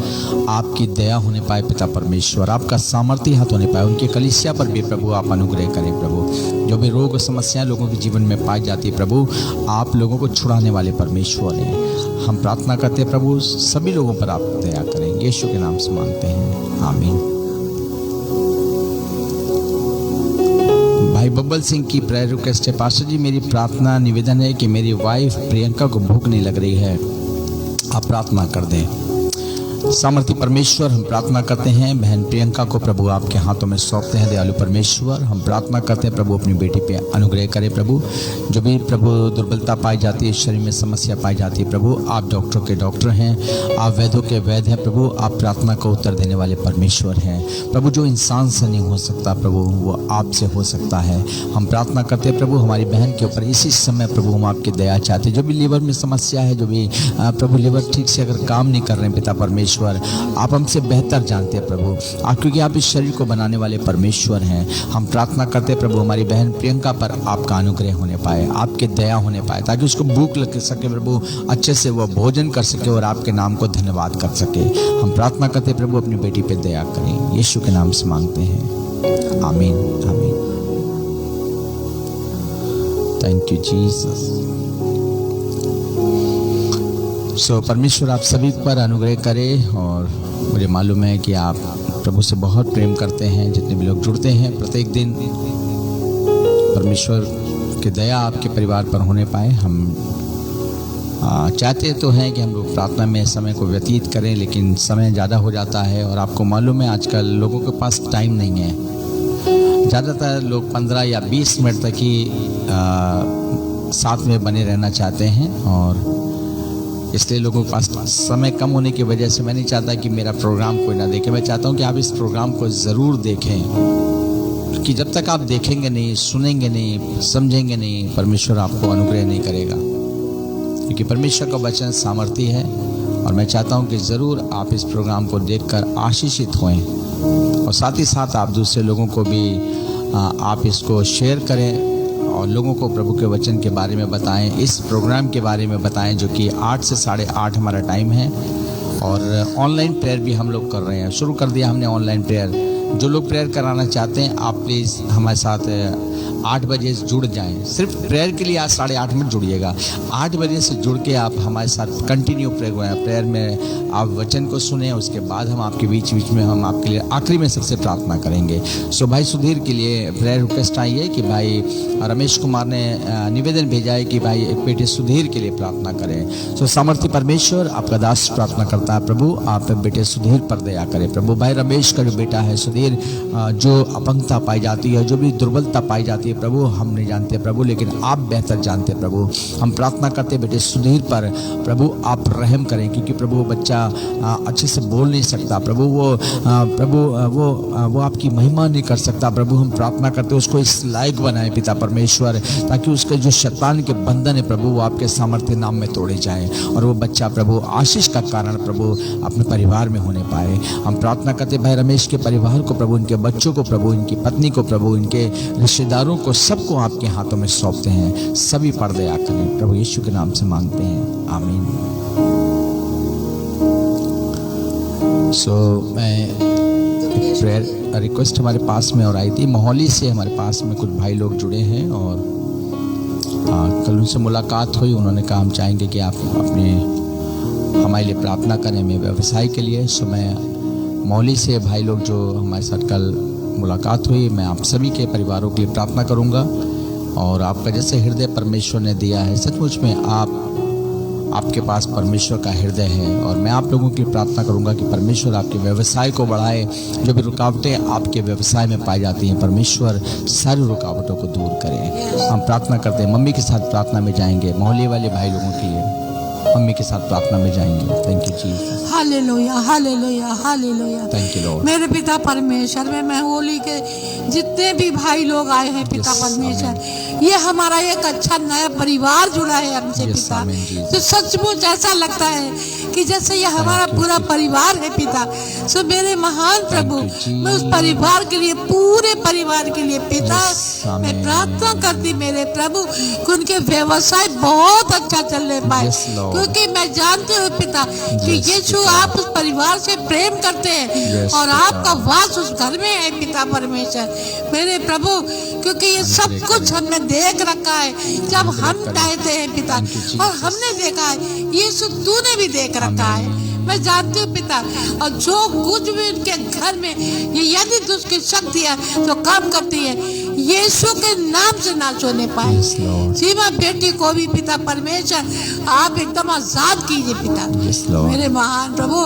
आपकी दया होने पाए पिता परमेश्वर, आपका सामर्थ्य हाथ होने पाए। उनके कलीसिया पर भी प्रभु आप अनुग्रह करें प्रभु। जो भी रोग समस्याएं लोगों के जीवन में पाई जाती है प्रभु, आप लोगों को छुड़ाने वाले परमेश्वर हैं। हम प्रार्थना करते हैं प्रभु सभी लोगों पर आप दया करें, यीशु के नाम से मांगते हैं, आमीन। भाई बब्बल सिंह की प्रेयर रिक्वेस्ट है, पास्टर जी मेरी प्रार्थना निवेदन है कि मेरी वाइफ प्रियंका को भूख नहीं लग रही है, आप प्रार्थना कर दें। सामर्थ्य परमेश्वर, हम प्रार्थना करते हैं बहन प्रियंका को प्रभु आपके हाथों में सौंपते हैं दयालु परमेश्वर। हम प्रार्थना करते हैं प्रभु अपनी बेटी पे अनुग्रह करें प्रभु। जो भी प्रभु दुर्बलता पाई जाती है, शरीर में समस्या पाई जाती है प्रभु, आप डॉक्टरों के डॉक्टर हैं, आप वैद्यों के वैद्य हैं प्रभु, आप प्रार्थना को उत्तर देने वाले परमेश्वर हैं प्रभु। जो इंसान से नहीं हो सकता प्रभु, वो आपसे हो सकता है। हम प्रार्थना करते हैं प्रभु हमारी बहन के ऊपर इसी समय प्रभु हम आपकी दया चाहते हैं। जो भी लीवर में समस्या है, जो भी प्रभु लीवर ठीक से अगर काम नहीं कर रहे हैं पिता परमेश्वर, आप हमसे बेहतर जानते हैं प्रभु, क्योंकि आप इस शरीर को बनाने वाले परमेश्वर हैं। हम प्रार्थना करते हैं प्रभु हमारी बहन प्रियंका पर आपका अनुग्रह होने पाए, आपके दया होने पाए, ताकि उसको भूख लग सके प्रभु, अच्छे से वह भोजन कर सके और आपके नाम को धन्यवाद कर सके। हम प्रार्थना करते हैं प्रभु अपनी बेटी पे दया करें, यीशु के नाम से मांगते हैं, आमीन आमीन। Thank you Jesus. सो परमेश्वर आप सभी पर अनुग्रह करें, और मुझे मालूम है कि आप प्रभु से बहुत प्रेम करते हैं। जितने भी लोग जुड़ते हैं प्रत्येक दिन, परमेश्वर की दया आपके परिवार पर होने पाए। हम चाहते तो हैं कि हम लोग प्रार्थना में समय को व्यतीत करें, लेकिन समय ज़्यादा हो जाता है, और आपको मालूम है आजकल लोगों के पास टाइम नहीं है। ज़्यादातर लोग 15 या 20 मिनट तक ही साथ में बने रहना चाहते हैं, और इसलिए लोगों के पास समय कम होने की वजह से मैं नहीं चाहता कि मेरा प्रोग्राम कोई ना देखे। मैं चाहता हूं कि आप इस प्रोग्राम को ज़रूर देखें, क्योंकि जब तक आप देखेंगे नहीं, सुनेंगे नहीं, समझेंगे नहीं, परमेश्वर आपको अनुग्रह नहीं करेगा। क्योंकि परमेश्वर का वचन सामर्थ्य है, और मैं चाहता हूं कि ज़रूर आप इस प्रोग्राम को देखकर आशीषित होएं, और साथ ही साथ आप दूसरे लोगों को भी आप इसको शेयर करें, और लोगों को प्रभु के वचन के बारे में बताएं, इस प्रोग्राम के बारे में बताएं, जो कि 8 से 8:30 हमारा टाइम है। और ऑनलाइन प्रेयर भी हम लोग कर रहे हैं, शुरू कर दिया हमने ऑनलाइन प्रेयर। जो लोग प्रेयर कराना चाहते हैं, आप प्लीज़ हमारे साथ 8 बजे जुड़ जाएं। सिर्फ प्रेयर के लिए आज 8:30 में जुड़िएगा। 8 बजे से जुड़ के आप हमारे साथ कंटिन्यू प्रेयर में आप वचन को सुने, उसके बाद हम आपके बीच में हम आपके लिए आखिरी में सबसे प्रार्थना करेंगे। सो भाई सुधीर के लिए प्रेयर रिक्वेस्ट आई है कि भाई रमेश कुमार ने निवेदन भेजा है कि भाई एक बेटे सुधीर के लिए प्रार्थना करें। सो सामर्थ्य परमेश्वर, आपका दास प्रार्थना करता है प्रभु, आप बेटे सुधीर पर दया करें प्रभु। भाई रमेश का जो बेटा है सुधीर, फिर जो अपंगता पाई जाती है, जो भी दुर्बलता पाई जाती है प्रभु, हम नहीं जानते प्रभु, लेकिन आप बेहतर जानते हैं प्रभु। हम प्रार्थना करते बेटे सुधीर पर प्रभु आप रहम करें, क्योंकि प्रभु वो बच्चा अच्छे से बोल नहीं सकता प्रभु, वो आपकी महिमा नहीं कर सकता प्रभु। हम प्रार्थना करते उसको इस लायक बनाए पिता परमेश्वर, ताकि उसके जो शैतान के बंधन है प्रभु वो आपके सामर्थ्य नाम में तोड़े जाएं, और वो बच्चा प्रभु आशीष का कारण प्रभु अपने परिवार में होने पाए। हम प्रार्थना करते भाई रमेश के परिवार को प्रभु, इनके बच्चों को प्रभु, इनकी पत्नी को प्रभु, इनके रिश्तेदारों को, सबको आपके हाथों में सौंपते हैं। सभी पर्दे करें प्रभु यीशु के नाम से मांगते हैं, आमीन। मैं प्रेयर रिक्वेस्ट हमारे पास में और आई थी मोहाली से, हमारे पास में कुछ भाई लोग जुड़े हैं और कल उनसे मुलाकात हुई। उन्होंने कहा हम चाहेंगे कि आप हमारे लिए प्रार्थना करें, मेरे व्यवसाय के लिए। मैं मोहाली से भाई लोग जो हमारे साथ कल मुलाकात हुई, मैं आप सभी के परिवारों के लिए प्रार्थना करूंगा, और आपका जैसे हृदय परमेश्वर ने दिया है, सचमुच में आपके पास परमेश्वर का हृदय है, और मैं आप लोगों के लिए प्रार्थना करूंगा कि परमेश्वर आपके व्यवसाय को बढ़ाए। जो भी रुकावटें आपके व्यवसाय में पाई जाती हैं, परमेश्वर सारी रुकावटों को दूर करे। हम प्रार्थना करते हैं, मम्मी के साथ प्रार्थना में जाएंगे, मोहल्ले वाले भाई लोगों के लिए मम्मी के साथ प्रार्थना में जाएंगे। Thank you Jesus, hallelujah hallelujah hallelujah. Thank you Lord. मेरे पिता परमेश्वर, मैं होली के जितने भी भाई लोग आए हैं पिता परमेश्वर, ये हमारा एक अच्छा नया परिवार जुड़ा है हमसे पिता, तो सचमुच ऐसा लगता है कि जैसे ये हमारा पूरा परिवार है पिता। सो मेरे महान प्रभु, मैं उस परिवार के लिए, पूरे परिवार के लिए पिता मैं प्रार्थना करती मेरे प्रभु कि उनके व्यवसाय बहुत अच्छा चलने पाए, क्योंकि मैं जानती हूँ पिता कि यीशु आप उस परिवार से प्रेम करते हैं और आपका वास उस घर में है पिता परमेश्वर मेरे प्रभु, क्योंकि ये सब कुछ हमने देख रखा है जब हम कहते हैं पिता, और हमने देखा है यीशु तूने भी देख रखा है। मैं जानती हूँ पिता, और जो कुछ भी उनके घर में ये यदि दुष्ट की शक्तियाँ जो काम करती है, यीशु के नाम से नाश होने पाए। सीमा बेटी को भी पिता परमेश्वर आप एकदम आजाद कीजिए पिता। मेरे महान प्रभु,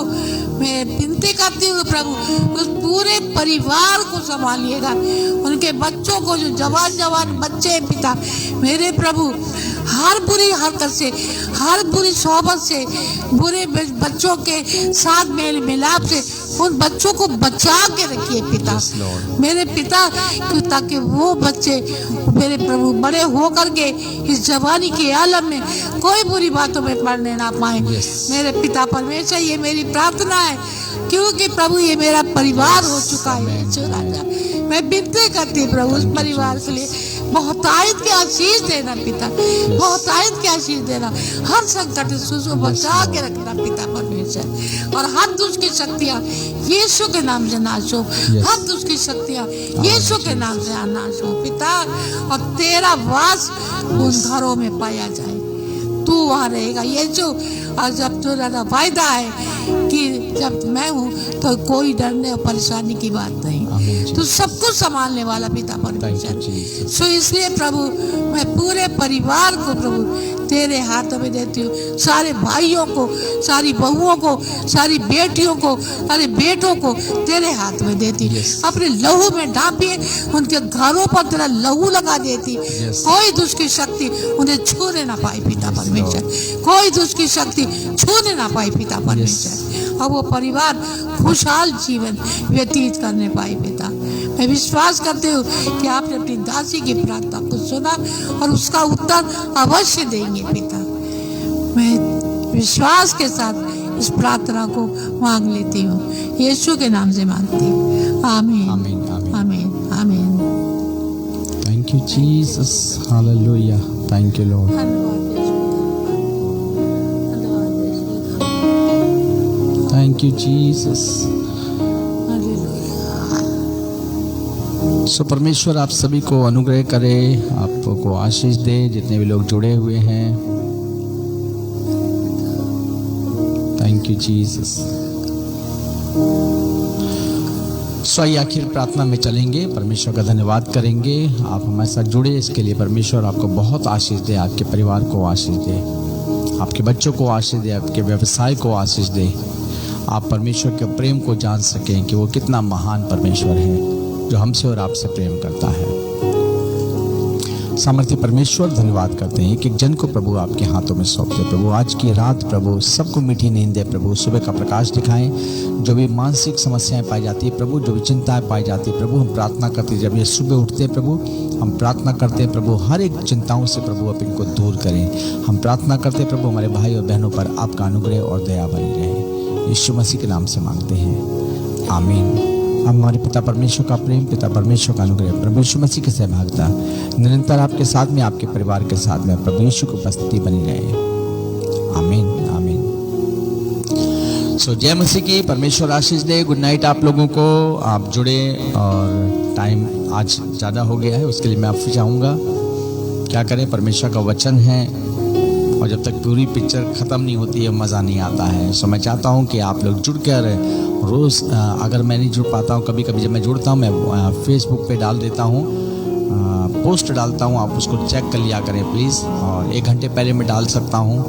मैं विनती करती हूँ प्रभु, उस पूरे परिवार को संभालिएगा, उनके बच्चों को, जो जवान बच्चे हैं पिता मेरे प्रभु, हर बुरी हरकत से, हर बुरी सोबत से, बुरे बच्चों के साथ मेल मिलाप से उन बच्चों को बचा के रखिए पिता मेरे पिता, ताकि वो बच्चे मेरे प्रभु बड़े होकर के इस जवानी के आलम में कोई बुरी बातों में पड़ने ना पाए। मेरे पिता परमेश्वर, ये मेरी प्रार्थना है, क्योंकि प्रभु ये मेरा परिवार हो चुका है राजा। मैं विनती करती हूँ प्रभु उस परिवार के लिए बहुतायत के आशीष देना पिता, बहुतायत के आशीष देना, हर संकट से बचा के रखना पिता परमेश्वर, और हर दुष्ट की शक्तियाँ यीशु के नाम से नाश हो, हर दुष्ट की शक्तियाँ यीशु के नाम से नाश हो पिता, और तेरा वास उन घरों में पाया जाए, तू वहाँ रहेगा यीशु। और जब तो वायदा है कि जब मैं हूँ तो कोई डरने और परेशानी की बात नहीं, तो सब कुछ संभालने वाला पिता परमेश्वर। सो इसलिए प्रभु मैं पूरे परिवार को प्रभु तेरे हाथों में देती हूँ, सारे भाइयों को, सारी बहुओं को, सारी बेटियों को, सारे बेटों को तेरे हाथ में देती, अपने लहू में ढांपिए, उनके घरों पर तेरा लहू लगा देती, कोई दुष्ट की शक्ति उन्हें छूने ना पाए पिता परमेश्वर, कोई दुष्ट की शक्ति छूने ना पाए पिता परमेश्वर, और वो परिवार खुशहाल जीवन व्यतीत करने पाए पिता। मैं विश्वास करती हूँ कि आपने अपनी दासी की प्रार्थना को सुना और उसका उत्तर अवश्य देंगे पिता। मैं विश्वास के साथ इस प्रार्थना को मांग लेती हूँ, यीशु के नाम से मांगती हूँ, आमीन आमीन आमीन आमीन। Thank you Jesus, hallelujah, thank you Lord, thank you Jesus. So परमेश्वर आप सभी को अनुग्रह करे, आपको आशीष दे, जितने भी लोग जुड़े हुए हैं। Thank you Jesus. सो आइए आखिर प्रार्थना में चलेंगे, परमेश्वर का धन्यवाद करेंगे। आप हमारे साथ जुड़े इसके लिए परमेश्वर आपको बहुत आशीष दे, आपके परिवार को आशीष दे, आपके बच्चों को आशीष दे, आपके व्यवसाय को आशीष दे, आप परमेश्वर के प्रेम को जान सकें कि वो कितना महान परमेश्वर है जो हमसे और आपसे प्रेम करता है। सामर्थ्य परमेश्वर, धन्यवाद करते हैं कि एक जन को प्रभु आपके हाथों में सौंपते। प्रभु आज की रात प्रभु सबको मीठी नींद दे प्रभु, सुबह का प्रकाश दिखाएं। जो भी मानसिक समस्याएं पाई जाती है प्रभु, जो भी चिंताएं पाई जाती है प्रभु, हम प्रार्थना करते जब ये सुबह उठते हैं प्रभु, हम प्रार्थना करते हैं प्रभु हर एक चिंताओं से प्रभु आप इनको दूर करें। हम प्रार्थना करते हैं प्रभु हमारे भाई और बहनों पर आपका अनुग्रह और दया बनी रहे। यीशु मसीह के नाम से मांगते हैं, आमीन। हमारे पिता परमेश्वर का प्रेम, पिता परमेश्वर का अनुग्रह, परमेश्वर मसीह की सहभागिता निरंतर आपके साथ में, आपके परिवार के साथ में प्रभु यीशु की उपस्थिति बनी रहे। आमीन, आमीन। सो जय मसीह की, परमेश्वर आशीष दे। गुड नाइट आप लोगों को। आप जुड़े और टाइम आज ज़्यादा हो गया है, उसके लिए मैं आपसे चाहूँगा क्या करें, परमेश्वर का वचन है और जब तक पूरी पिक्चर ख़त्म नहीं होती है मज़ा नहीं आता है। सो मैं चाहता हूँ कि आप लोग जुड़ कर रोज़, अगर मैं नहीं जुड़ पाता हूँ, कभी कभी जब मैं जुड़ता हूँ मैं फेसबुक पे डाल देता हूँ, पोस्ट डालता हूँ, आप उसको चेक कर लिया करें प्लीज़। और 1 घंटे पहले मैं डाल सकता हूँ,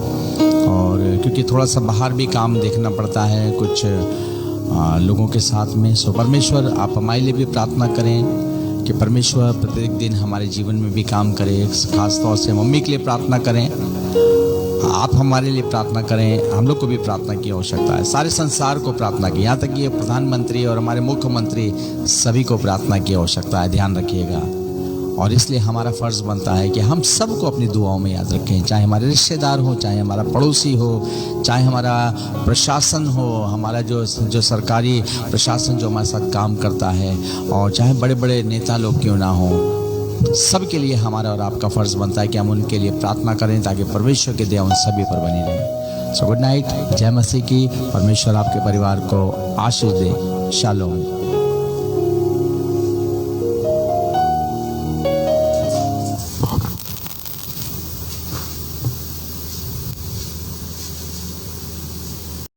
और क्योंकि थोड़ा सा बाहर भी काम देखना पड़ता है कुछ लोगों के साथ में। सो परमेश्वर आप हमारे लिए भी प्रार्थना करें कि परमेश्वर प्रत्येक दिन हमारे जीवन में भी काम करे। खास तौर से मम्मी के लिए प्रार्थना करें, आप हमारे लिए प्रार्थना करें। हम लोग को भी प्रार्थना की आवश्यकता है, सारे संसार को प्रार्थना की, यहाँ तक कि प्रधानमंत्री और हमारे मुख्यमंत्री सभी को प्रार्थना की आवश्यकता है, ध्यान रखिएगा। और इसलिए हमारा फ़र्ज़ बनता है कि हम सबको अपनी दुआओं में याद रखें, चाहे हमारे रिश्तेदार हो, चाहे हमारा पड़ोसी हो, चाहे हमारा प्रशासन हो, हमारा जो सरकारी प्रशासन जो हमारे साथ काम करता है, और चाहे बड़े बड़े नेता लोग क्यों ना हो, सबके लिए हमारा और आपका फ़र्ज़ बनता है कि हम उनके लिए प्रार्थना करें ताकि परमेश्वर की दया उन सभी पर बनी रहे। सो गुड नाइट, जय मसीह की। परमेश्वर आपके परिवार को आशीष दे। शालोम।